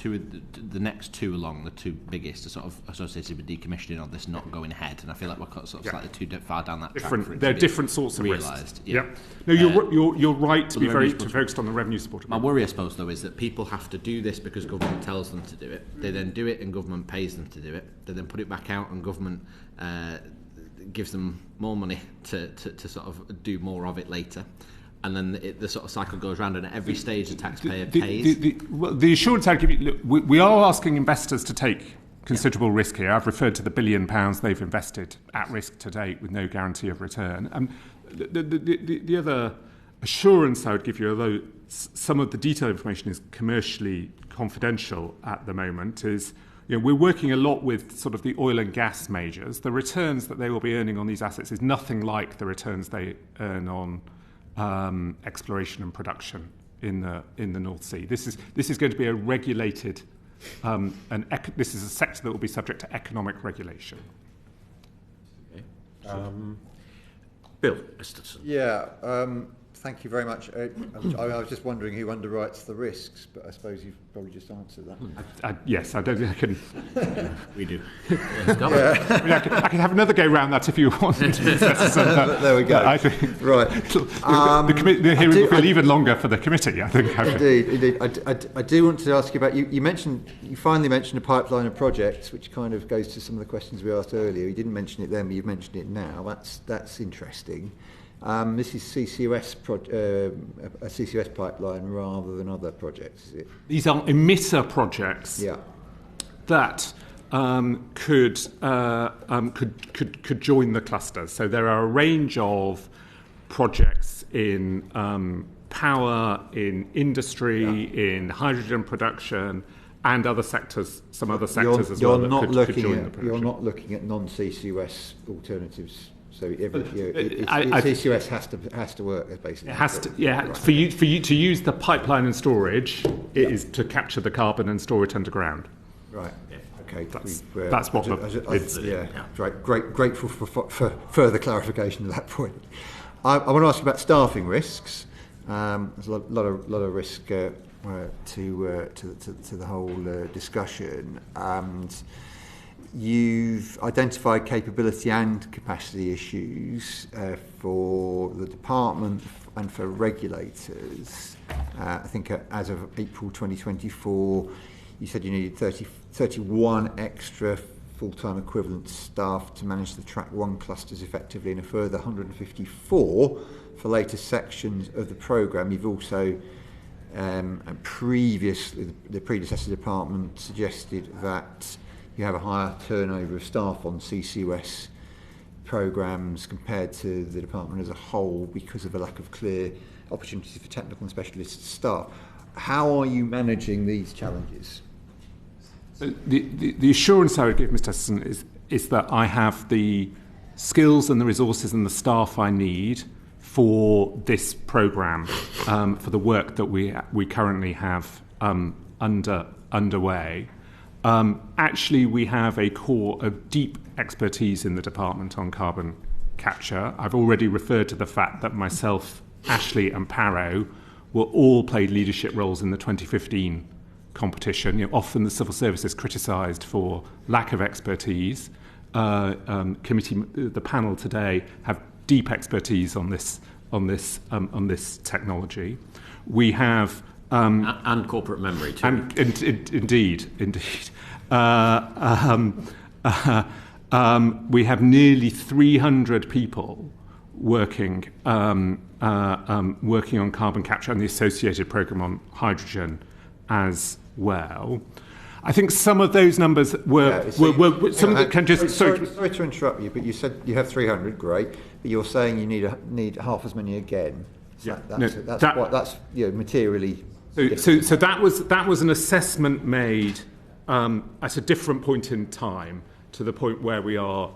the next two along, the two biggest, are sort of associated with decommissioning or this not going ahead, and I feel like we're sort of slightly too far down that track. They're different sorts of risks. Yeah. No, you're right to be very focused on the revenue support agreement. My worry, I suppose, though, is that people have to do this because government tells them to do it. They then do it and government pays them to do it. They then put it back out and government gives them more money to sort of do more of it later. And then the sort of cycle goes round, and at every stage the taxpayer pays. The assurance I give you, look, we are asking investors to take considerable risk here. I've referred to the £1 billion they've invested at risk to date with no guarantee of return. The other assurance I would give you, although some of the detailed information is commercially confidential at the moment, is we're working a lot with sort of the oil and gas majors. The returns that they will be earning on these assets is nothing like the returns they earn on exploration and production in the North Sea. This is going to be a regulated, this is a sector that will be subject to economic regulation. Okay. Bill Esterson. Yeah, thank you very much. I was just wondering who underwrites the risks, but I suppose you've probably just answered that. Yes, I don't think I can. We do. I mean, I can have another go round that if you want. There we go. Right. The hearing will feel even longer for the committee, I think. Indeed. I do want to ask you about, you finally mentioned a pipeline of projects, which kind of goes to some of the questions we asked earlier. You didn't mention it then, but you've mentioned it now. That's interesting. This is CCUS a CCUS pipeline rather than other projects, is it? These are emitter projects that could join the cluster. So there are a range of projects in power, in industry, in hydrogen production, and other sectors, some other sectors as well that could join the production. You're not looking at non-CCUS alternatives. So CCUS has to work, basically. It has to, yeah. Right. For you to use the pipeline and storage, it is to capture the carbon and store it underground. Right. Yeah. Okay. That's what Right. Grateful for further clarification to that point. I want to ask you about staffing risks. There's a lot of risk to the whole discussion, and you've identified capability and capacity issues for the department and for regulators. I think as of April 2024, you said you needed 31 extra full-time equivalent staff to manage the Track 1 clusters effectively, and a further 154 for later sections of the programme. You've also previously, the predecessor department suggested that you have a higher turnover of staff on CCUS programmes compared to the department as a whole because of a lack of clear opportunities for technical and specialist staff. How are you managing these challenges? The assurance I would give Mr. Esterson is that I have the skills and the resources and the staff I need for this programme, for the work that we currently have underway. Actually, we have a core of deep expertise in the department on carbon capture. I've already referred to the fact that myself, Ashley and Paro were all played leadership roles in the 2015 competition. Often the civil service is criticised for lack of expertise. The panel today have deep expertise on this technology. We have and corporate memory too. Indeed. We have nearly 300 people working on carbon capture and the associated programme on hydrogen as well. I think some of those numbers were some that can just. Sorry to interrupt you, but you said you have 300. Great, but you're saying you need half as many again. So that's materially. So that was an assessment made at a different point in time to the point where we are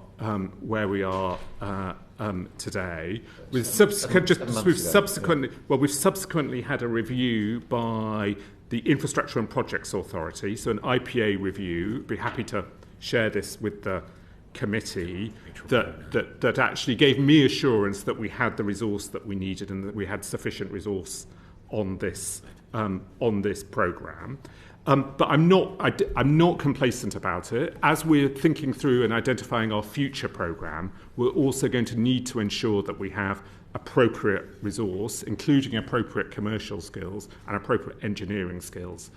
today. We've subsequently had a review by the Infrastructure and Projects Authority, so an IPA review. Be happy to share this with the committee that actually gave me assurance that we had the resource that we needed and that we had sufficient resource on this programme. But I'm not complacent about it. As we're thinking through and identifying our future programme, we're also going to need to ensure that we have appropriate resource, including appropriate commercial skills and appropriate engineering skills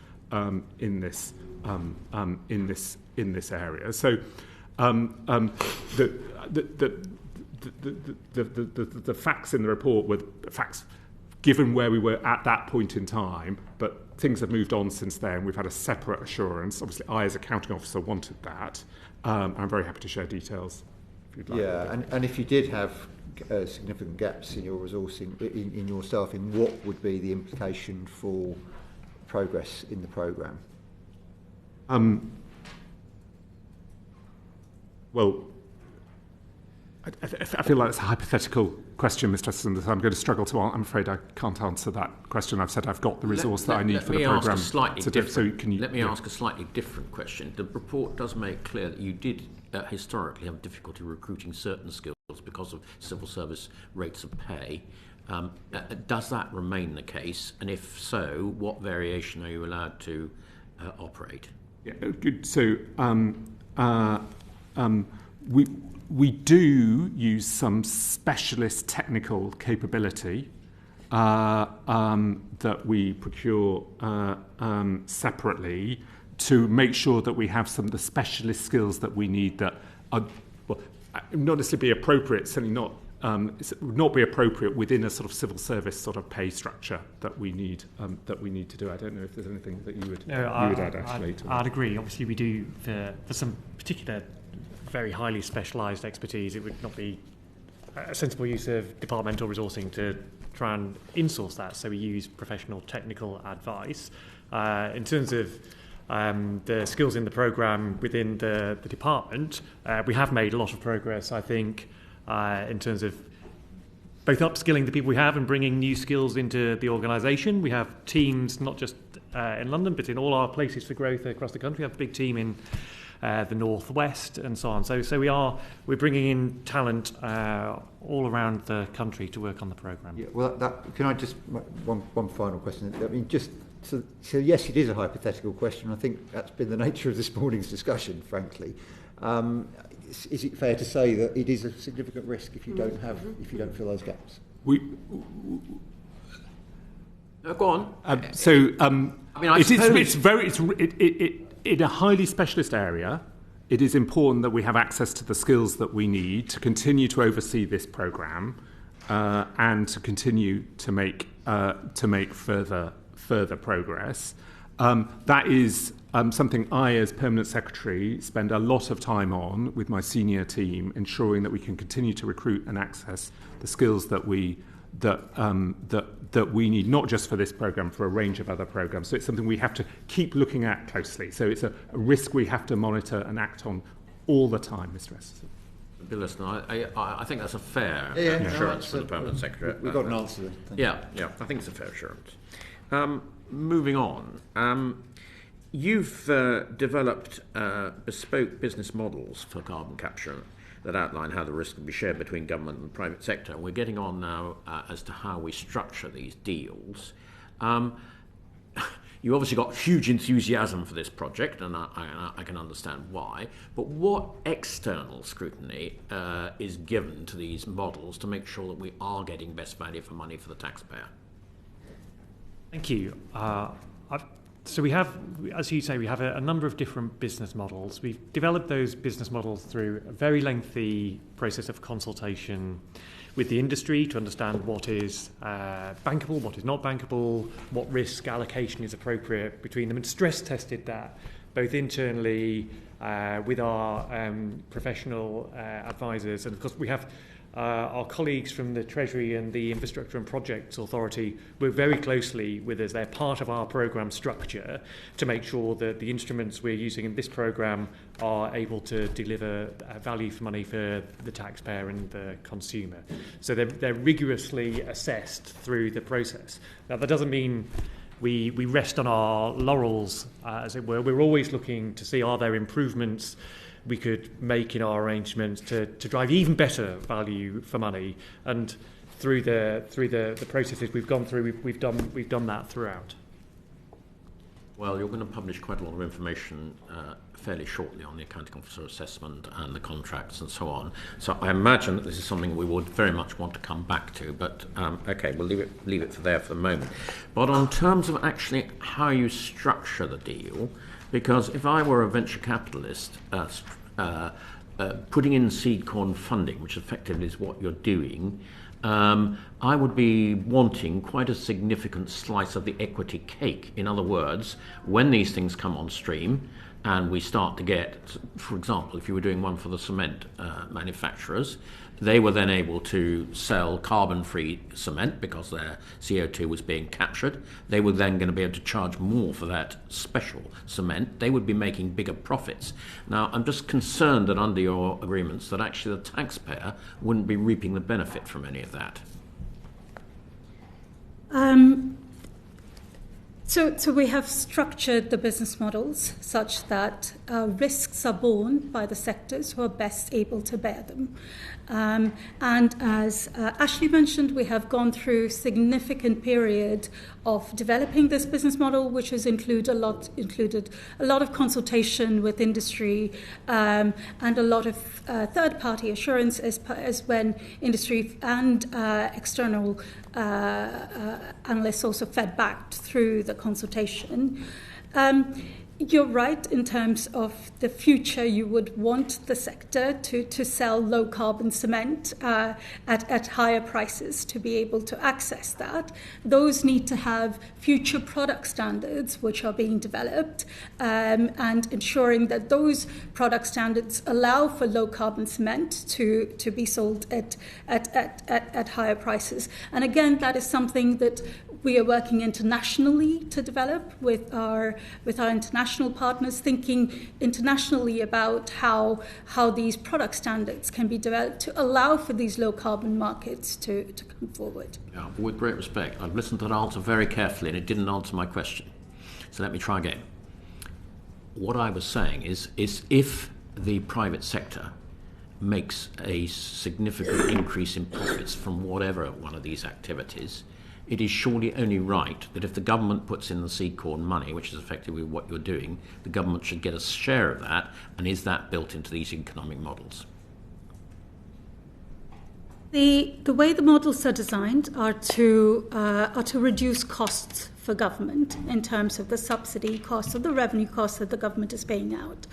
in this area. So the facts in the report were facts given where we were at that point in time, but things have moved on since then. We've had a separate assurance. Obviously, I, as accounting officer, wanted that. I'm very happy to share details if you'd like. Yeah, and if you did have significant gaps in your resourcing, in your staffing, what would be the implication for progress in the programme? Well, I feel like it's a hypothetical question, Mr. President, that I'm going to struggle to answer. I'm afraid I can't answer that question. I've said I've got the resource that I need for the programme. Let me ask a slightly different question. The report does make clear that you did historically have difficulty recruiting certain skills because of civil service rates of pay. Does that remain the case? And if so, what variation are you allowed to operate? Yeah, good. So we do use some specialist technical capability that we procure separately to make sure that we have some of the specialist skills that we need that are, well, not necessarily be appropriate, certainly not would not be appropriate within a sort of civil service sort of pay structure that we need to do. I don't know if there's anything that you would add actually. I'd agree. Obviously, we do for some particular very highly specialised expertise. It would not be a sensible use of departmental resourcing to try and insource that. So we use professional technical advice. In terms of the skills in the programme within the department, we have made a lot of progress, I think, in terms of both upskilling the people we have and bringing new skills into the organisation. We have teams not just in London but in all our places for growth across the country. We have a big team in the northwest and so on. So we're bringing in talent all around the country to work on the programme. Yeah, well, can I just one final question? I mean, just so yes, it is a hypothetical question. I think that's been the nature of this morning's discussion, frankly. Is it fair to say that it is a significant risk if you don't fill those gaps? Go on. In a highly specialist area, it is important that we have access to the skills that we need to continue to oversee this programme and to continue to make further progress. That is something I, as Permanent Secretary, spend a lot of time on with my senior team, ensuring that we can continue to recruit and access the skills that we need, not just for this programme, for a range of other programmes. So it's something we have to keep looking at closely. So it's a risk we have to monitor and act on all the time, Mr. Esselstyn. Bill, listen, I think that's a fair assurance from the Permanent Secretary. We've got an answer then. Yeah, I think it's a fair assurance. Moving on, you've developed bespoke business models for carbon capture that outline how the risk can be shared between government and the private sector. And we're getting on now as to how we structure these deals. You obviously got huge enthusiasm for this project, and I can understand why. But what external scrutiny is given to these models to make sure that we are getting best value for money for the taxpayer? Thank you. So we have, as you say, we have a number of different business models. We've developed those business models through a very lengthy process of consultation with the industry to understand what is bankable, what is not bankable, what risk allocation is appropriate between them, and stress tested that both internally with our professional advisors. And of course we have our colleagues from the Treasury and the Infrastructure and Projects Authority work very closely with us. They're part of our programme structure to make sure that the instruments we're using in this programme are able to deliver value for money for the taxpayer and the consumer. So they're rigorously assessed through the process. Now, that doesn't mean we rest on our laurels, as it were. We're always looking to see, are there improvements we could make in our arrangements to drive even better value for money, and through the processes we've gone through, we've done that throughout. Well, you're going to publish quite a lot of information fairly shortly on the accounting officer assessment and the contracts and so on. So I imagine that this is something we would very much want to come back to. But okay, we'll leave it for there for the moment. But on terms of actually how you structure the deal, because if I were a venture capitalist putting in seed corn funding, which effectively is what you're doing, I would be wanting quite a significant slice of the equity cake. In other words, when these things come on stream, and we start to get, for example, if you were doing one for the cement manufacturers, they were then able to sell carbon-free cement because their CO2 was being captured. They were then going to be able to charge more for that special cement. They would be making bigger profits. Now, I'm just concerned that under your agreements that actually the taxpayer wouldn't be reaping the benefit from any of that. So we have structured the business models such that risks are borne by the sectors who are best able to bear them. And as Ashley mentioned, we have gone through significant period of developing this business model, which has included a lot of consultation with industry and a lot of third-party assurance as when industry and external analysts also fed back through the consultation. You're right in terms of the future. You would want the sector to sell low-carbon cement at higher prices to be able to access that. Those need to have future product standards which are being developed and ensuring that those product standards allow for low-carbon cement to be sold at higher prices. And again, that is something that we are working internationally to develop with our international partners, thinking internationally about how these product standards can be developed to allow for these low carbon markets to come forward. Yeah, with great respect, I've listened to that answer very carefully and it didn't answer my question. So let me try again. What I was saying is if the private sector makes a significant increase in profits from whatever one of these activities, it is surely only right that if the government puts in the seed corn money, which is effectively what you're doing, the government should get a share of that, and is that built into these economic models? The way the models are designed are to reduce costs for government in terms of the subsidy costs or the revenue costs that the government is paying out.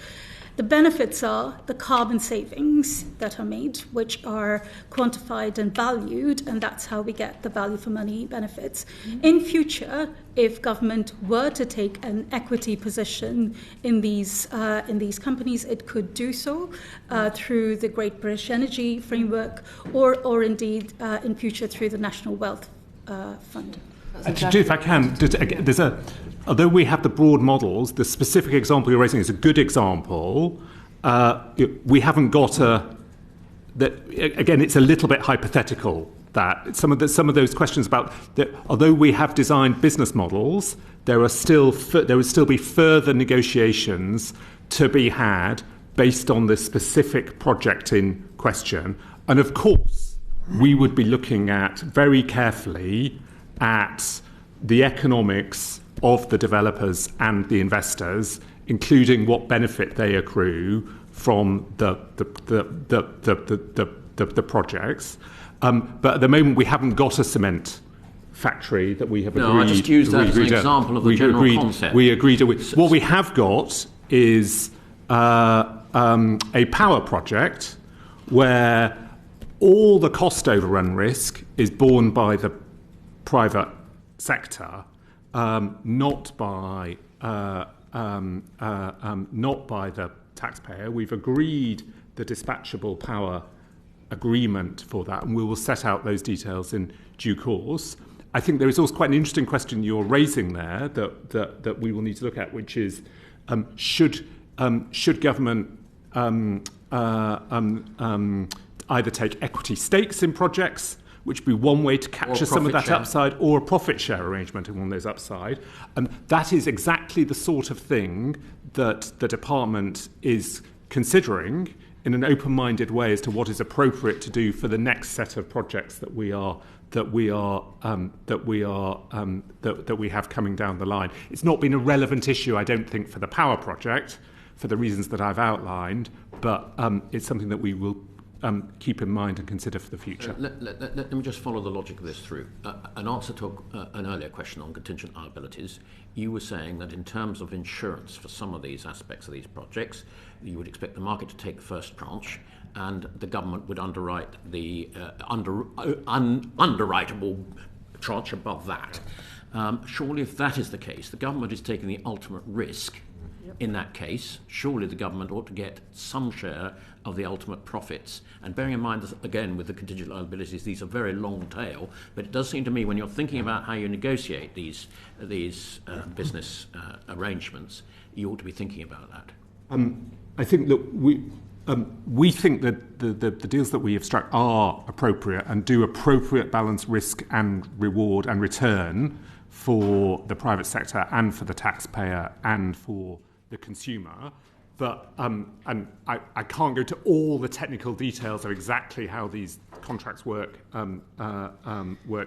The benefits are the carbon savings that are made, which are quantified and valued, and that's how we get the value for money benefits. In future, if government were to take an equity position in these companies, it could do so through the Great British Energy Framework, or indeed in future through the National Wealth Fund. If I can, although we have the broad models, the specific example you're raising is a good example. We haven't got again, it's a little bit hypothetical that some of those questions about that. Although we have designed business models, there would still be further negotiations to be had based on the specific project in question. And of course, we would be looking at very carefully at the economics of the developers and the investors, including what benefit they accrue from the projects. But at the moment, we haven't got a cement factory that we have agreed. No, I just used that as an example of the general concept. We agreed. What we have got is a power project where all the cost overrun risk is borne by the private sector, not by the taxpayer. We've agreed the dispatchable power agreement for that, and we will set out those details in due course. I think there is also quite an interesting question you're raising there that we will need to look at, which is should government either take equity stakes in projects, which would be one way to capture some of that upside, or a profit share arrangement in one of those upside. And that is exactly the sort of thing that the department is considering in an open-minded way as to what is appropriate to do for the next set of projects that we have coming down the line. It's not been a relevant issue, I don't think, for the power project, for the reasons that I've outlined, but it's something that we will keep in mind and consider for the future. Let me just follow the logic of this through. An answer to an earlier question on contingent liabilities, you were saying that in terms of insurance for some of these aspects of these projects, you would expect the market to take the first tranche and the government would underwrite the underwritable tranche above that. Surely if that is the case, the government is taking the ultimate risk in that case, surely the government ought to get some share of the ultimate profits. And bearing in mind, that, again, with the contingent liabilities, these are very long tail, but it does seem to me when you're thinking about how you negotiate these business arrangements, you ought to be thinking about that. I think that we think that the deals that we have struck are appropriate and do appropriate balance risk and reward and return for the private sector and for the taxpayer and for the consumer. But and I can't go to all the technical details of exactly how these contracts work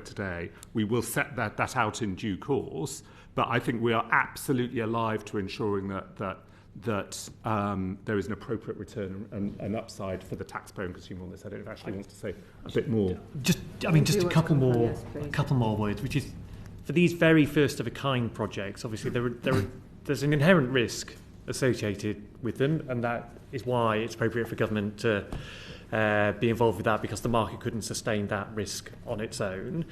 today. We will set that out in due course. But I think we are absolutely alive to ensuring that there is an appropriate return and upside for the taxpayer and consumer on this. I don't know if Ashley wants to say a bit more. Just a couple more words, which is for these very first of a kind projects. Obviously, there's an inherent risk associated with them, and that is why it's appropriate for government to be involved with that, because the market couldn't sustain that risk on its own.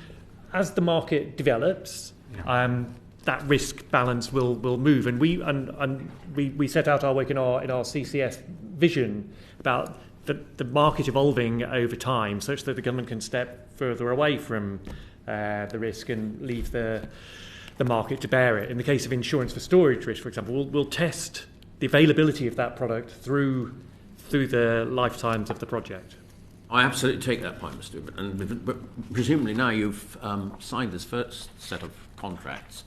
As the market develops, that risk balance will move, and we set out our work in our CCS vision about the market evolving over time, such that the government can step further away from the risk and leave the market to bear it. In the case of insurance for storage risk, for example, we'll test the availability of that product through the lifetimes of the project. I absolutely take that point, Mr. Ibbett. And presumably now you've signed this first set of contracts.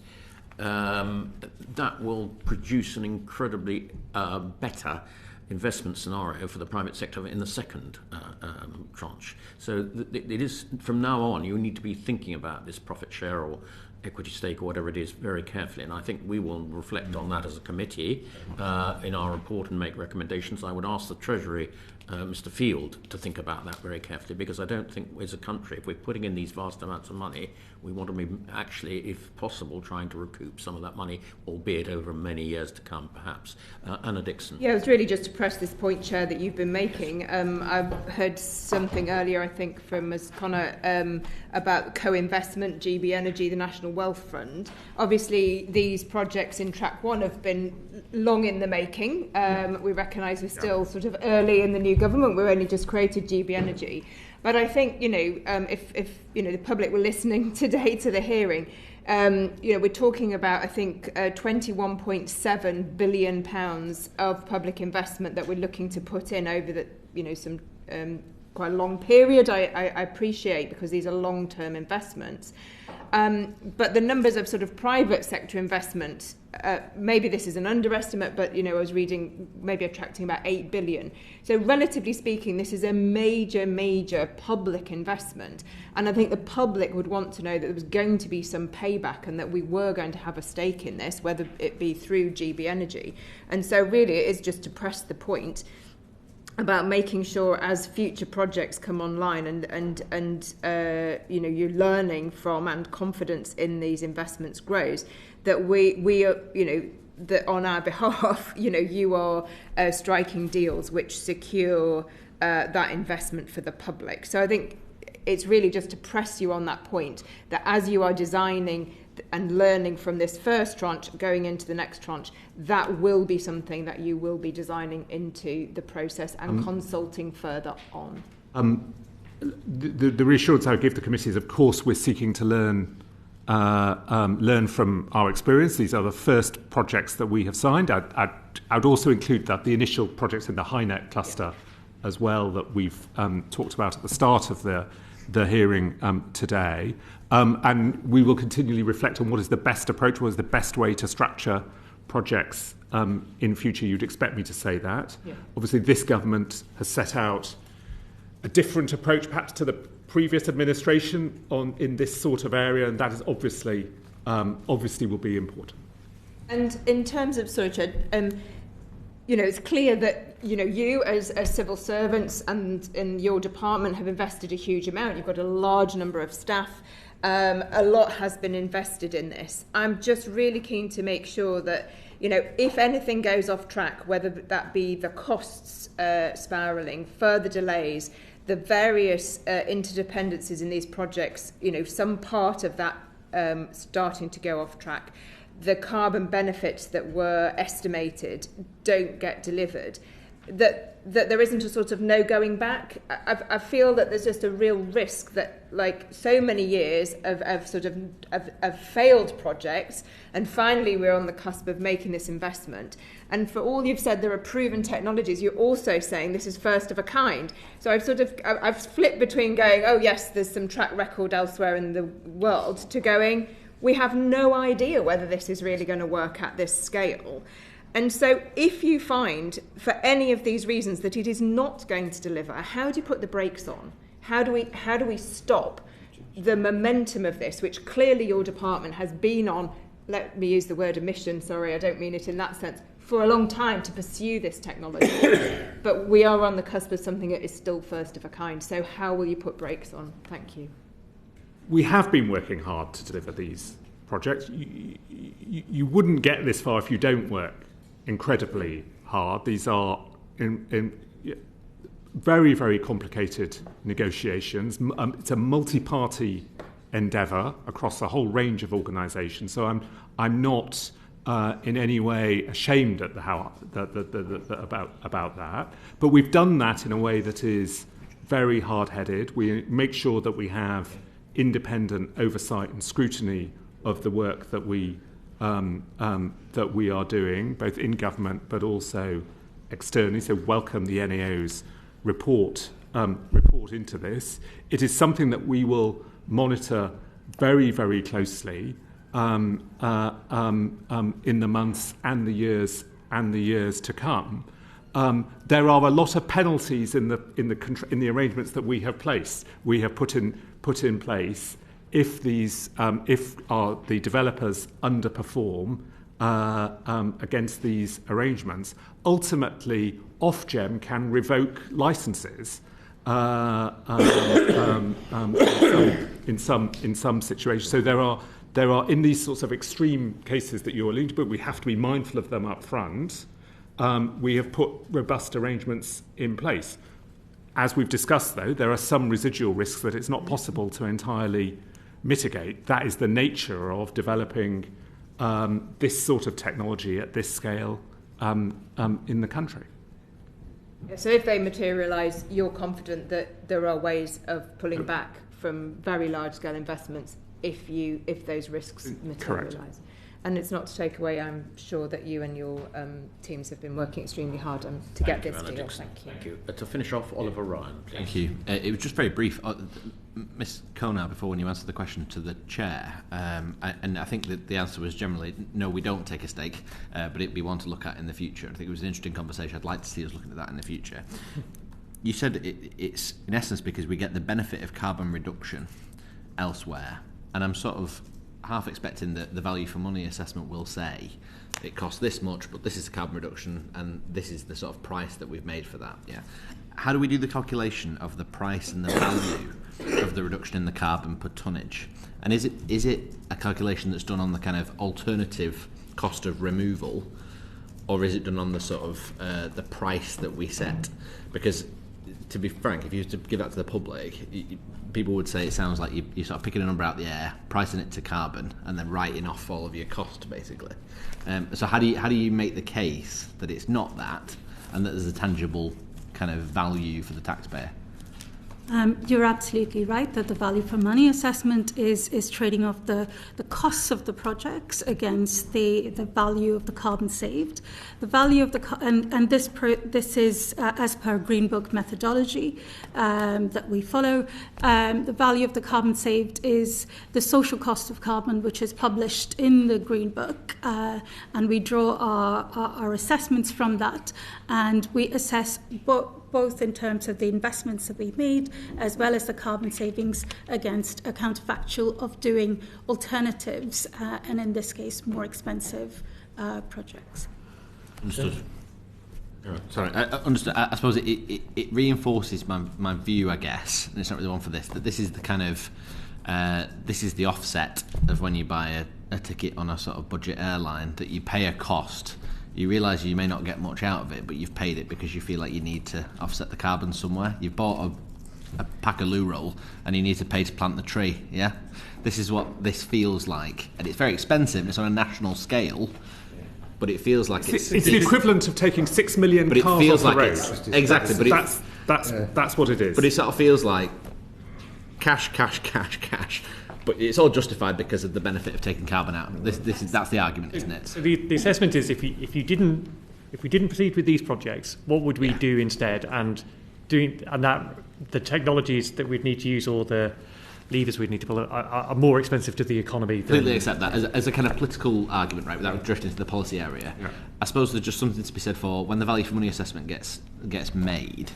That will produce an incredibly better investment scenario for the private sector in the second tranche. So it is, from now on, you need to be thinking about this profit share or equity stake or whatever it is very carefully, and I think we will reflect on that as a committee in our report and make recommendations. I would ask the Treasury, Mr. Field, to think about that very carefully, because I don't think as a country, if we're putting in these vast amounts of money, we want to be actually, if possible, trying to recoup some of that money, albeit over many years to come, perhaps. Anna Dixon. Yeah, it was really just to press this point, Chair, that you've been making. I've heard something earlier, I think, from Ms. Konar about co-investment, GB Energy, the National Wealth Fund. Obviously, these projects in Track 1 have been long in the making. We recognise we're still sort of early in the new government. We've only just created GB Energy. But I think, if the public were listening today to the hearing, we're talking about, I think, £21.7 billion of public investment that we're looking to put in over some quite a long period. I appreciate, because these are long-term investments. But the numbers of sort of private sector investment, maybe this is an underestimate, but I was reading maybe attracting about 8 billion. So relatively speaking, this is a major public investment, and I think the public would want to know that there was going to be some payback and that we were going to have a stake in this, whether it be through GB Energy. And so really it is just to press the point about making sure as future projects come online and you're learning from and confidence in these investments grows, that we are, that on our behalf, you are striking deals which secure that investment for the public. So I think it's really just to press you on that point, that as you are designing and learning from this first tranche going into the next tranche, that will be something that you will be designing into the process and consulting further on. The reassurance I would give the committee is, of course, we're seeking to learn from our experience. These are the first projects that we have signed. I'd also include that the initial projects in the HyNet cluster as well that we've talked about at the start of the hearing today. And we will continually reflect on what is the best approach, what is the best way to structure projects in future. You'd expect me to say that. Yeah. Obviously, this government has set out a different approach perhaps to the previous administration in this sort of area, and that is obviously will be important. And in terms of it's clear that you as civil servants and in your department have invested a huge amount. You've got a large number of staff. A lot has been invested in this. I'm just really keen to make sure that, if anything goes off track, whether that be the costs spiralling, further delays, the various interdependencies in these projects, some part of that starting to go off track, the carbon benefits that were estimated don't get delivered, that there isn't a sort of no going back. I feel that there's just a real risk that, like so many years of failed projects, and finally we're on the cusp of making this investment. And for all you've said, there are proven technologies. You're also saying this is first of a kind. So I've flipped between going, oh yes, there's some track record elsewhere in the world, to going, we have no idea whether this is really going to work at this scale. And so if you find, for any of these reasons, that it is not going to deliver, how do you put the brakes on? How do we stop the momentum of this, which clearly your department has been on, let me use the word emission, sorry, I don't mean it in that sense, for a long time to pursue this technology. But we are on the cusp of something that is still first of a kind. So how will you put brakes on? Thank you. We have been working hard to deliver these projects. You wouldn't get this far if you don't work incredibly hard. These are in very, very complicated negotiations. It's a multi-party endeavour across a whole range of organisations. So I'm not in any way ashamed at about that. But we've done that in a way that is very hard-headed. We make sure that we have independent oversight and scrutiny of the work that we are doing, both in government but also externally. So welcome the NAO's report into this. It is something that we will monitor very, very closely in the months and the years to come. There are a lot of penalties in the arrangements that we have put in place if the developers underperform against these arrangements. Ultimately, Ofgem can revoke licences in some situations. So there are in these sorts of extreme cases that you're alluding to, but we have to be mindful of them up front. We have put robust arrangements in place. As we've discussed, though, there are some residual risks that it's not possible to entirely mitigate. That is the nature of developing this sort of technology at this scale in the country. So if they materialise, you're confident that there are ways of pulling back from very large-scale investments if those risks materialise. Correct. And it's not to take away, I'm sure, that you and your teams have been working extremely hard to get this deal. Thank you. To finish off, Oliver Ryan, please. Thank you. It was just very brief. Ms Konar, before when you answered the question to the chair, and I think that the answer was generally, no, we don't take a stake, but it'd be one to look at in the future. I think it was an interesting conversation. I'd like to see us looking at that in the future. You said it's, in essence, because we get the benefit of carbon reduction elsewhere, and I'm sort of half expecting that the value for money assessment will say it costs this much, but this is the carbon reduction and this is the sort of price that we've made for that. Yeah. How do we do the calculation of the price and the value of the reduction in the carbon per tonnage? And is it a calculation that's done on the kind of alternative cost of removal, or is it done on the sort of the price that we set? Because to be frank, if you were to give that to the public, people would say it sounds like you're sort of picking a number out the air, pricing it to carbon, and then writing off all of your cost, basically. So how do you make the case that it's not that, and that there's a tangible kind of value for the taxpayer? You're absolutely right that the value for money assessment is trading off the costs of the projects against the value of the carbon saved. The value of and this is as per Green Book methodology that we follow. The value of the carbon saved is the social cost of carbon, which is published in the Green Book, and we draw our assessments from that, and we assess both in terms of the investments that we made as well as the carbon savings against a counterfactual of doing alternatives and in this case more expensive projects. Understood. Sorry, I understand. I suppose it reinforces my view, I guess, and it's not really one for this, that this is the kind of this is the offset of when you buy a ticket on a sort of budget airline, that you pay a cost. You realise you may not get much out of it, but you've paid it because you feel like you need to offset the carbon somewhere. You've bought a pack of loo roll and you need to pay to plant the tree. Yeah, this is what this feels like, and it's very expensive. And it's on a national scale, but it feels like it's the equivalent of taking 6 million cars off the road. Exactly, that's what it is. But it sort of feels like cash. But it's all justified because of the benefit of taking carbon out. That's the argument, isn't it? So the assessment is if we didn't proceed with these projects, what would we do instead? And the technologies that we'd need to use or the levers we'd need to pull are more expensive to the economy. Completely accept that as a kind of political argument, right? Without drifting into the policy area, I suppose there's just something to be said for when the value for money assessment gets made.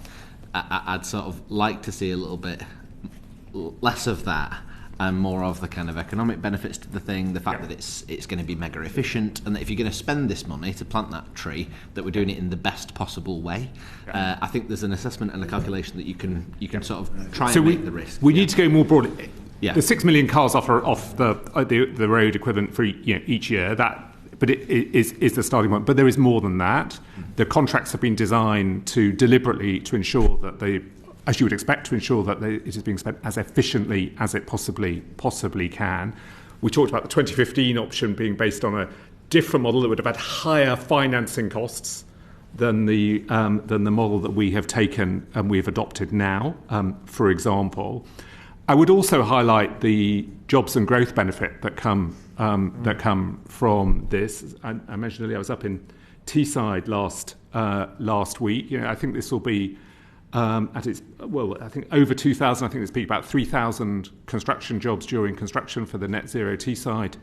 I'd sort of like to see a little bit less of that and more of the kind of economic benefits to the thing, the fact that it's going to be mega efficient, and that if you're going to spend this money to plant that tree, that we're doing it in the best possible way. I think there's an assessment and a calculation that you can sort of try and make the risk. We need to go more broadly. Yeah. The 6 million cars off the road equivalent for each year. But it is the starting point. But there is more than that. The contracts have been designed to deliberately to ensure that they, as you would expect, to ensure that it is being spent as efficiently as it possibly can. We talked about the 2015 option being based on a different model that would have had higher financing costs than the model that we have taken and we have adopted now, for example. I would also highlight the jobs and growth benefit that come from this. I mentioned earlier I was up in Teesside last week. I think this will be I think over 2,000. I think there's about 3,000 construction jobs during construction for the Net Zero Teesside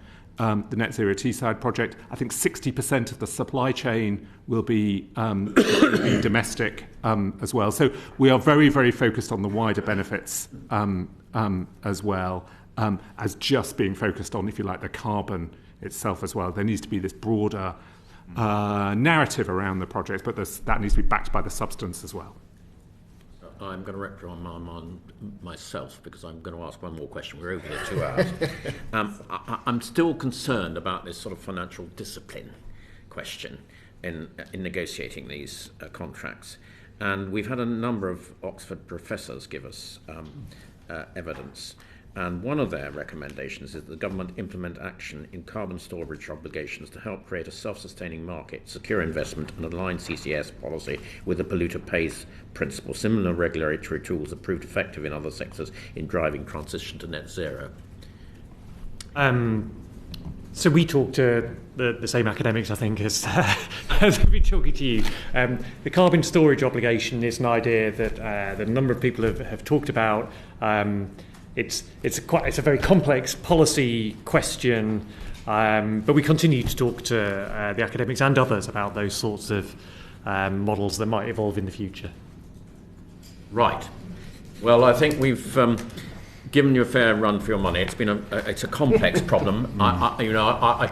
project. I think 60% of the supply chain will be domestic as well. So we are very, very focused on the wider benefits as well as just being focused on, if you like, the carbon itself as well. There needs to be this broader narrative around the project, but that needs to be backed by the substance as well. I'm going to reprimand myself because I'm going to ask one more question. We're over the 2 hours. I'm still concerned about this sort of financial discipline question in negotiating these contracts. And we've had a number of Oxford professors give us evidence. And one of their recommendations is that the government implement action in carbon storage obligations to help create a self-sustaining market, secure investment and align CCS policy with the polluter pays principle. Similar regulatory tools have proved effective in other sectors in driving transition to net zero. So we talk to the same academics, I think, as I've been talking to you. The carbon storage obligation is an idea that a number of people have talked about. It's a very complex policy question, but we continue to talk to the academics and others about those sorts of models that might evolve in the future. Right. Well, I think we've given you a fair run for your money. It's a complex problem. I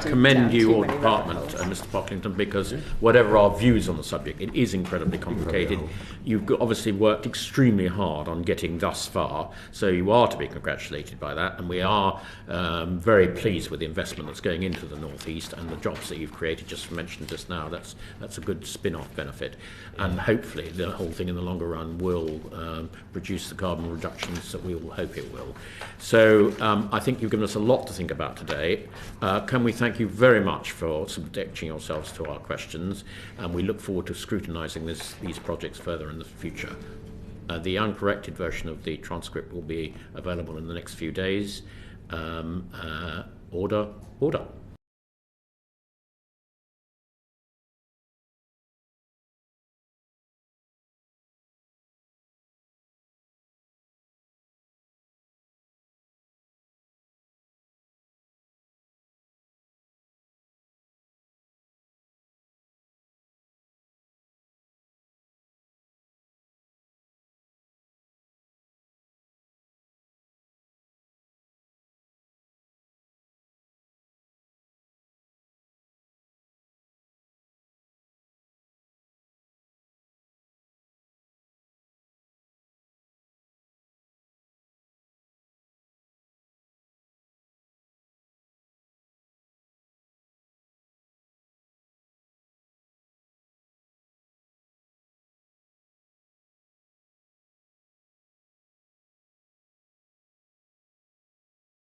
commend you or department, Mr. Pocklington, because whatever our views on the subject, it is incredibly complicated. You've obviously worked extremely hard on getting thus far, so you are to be congratulated by that. And we are very pleased with the investment that's going into the North East and the jobs that you've created. Just mentioned just now, that's a good spin-off benefit, and hopefully the whole thing in the longer run will produce the carbon reductions that we all hope it will. So I think you've given us a lot to think about today. Can we thank you very much for subjecting yourselves to our questions, and we look forward to scrutinising these projects further in the future. The uncorrected version of the transcript will be available in the next few days. Order.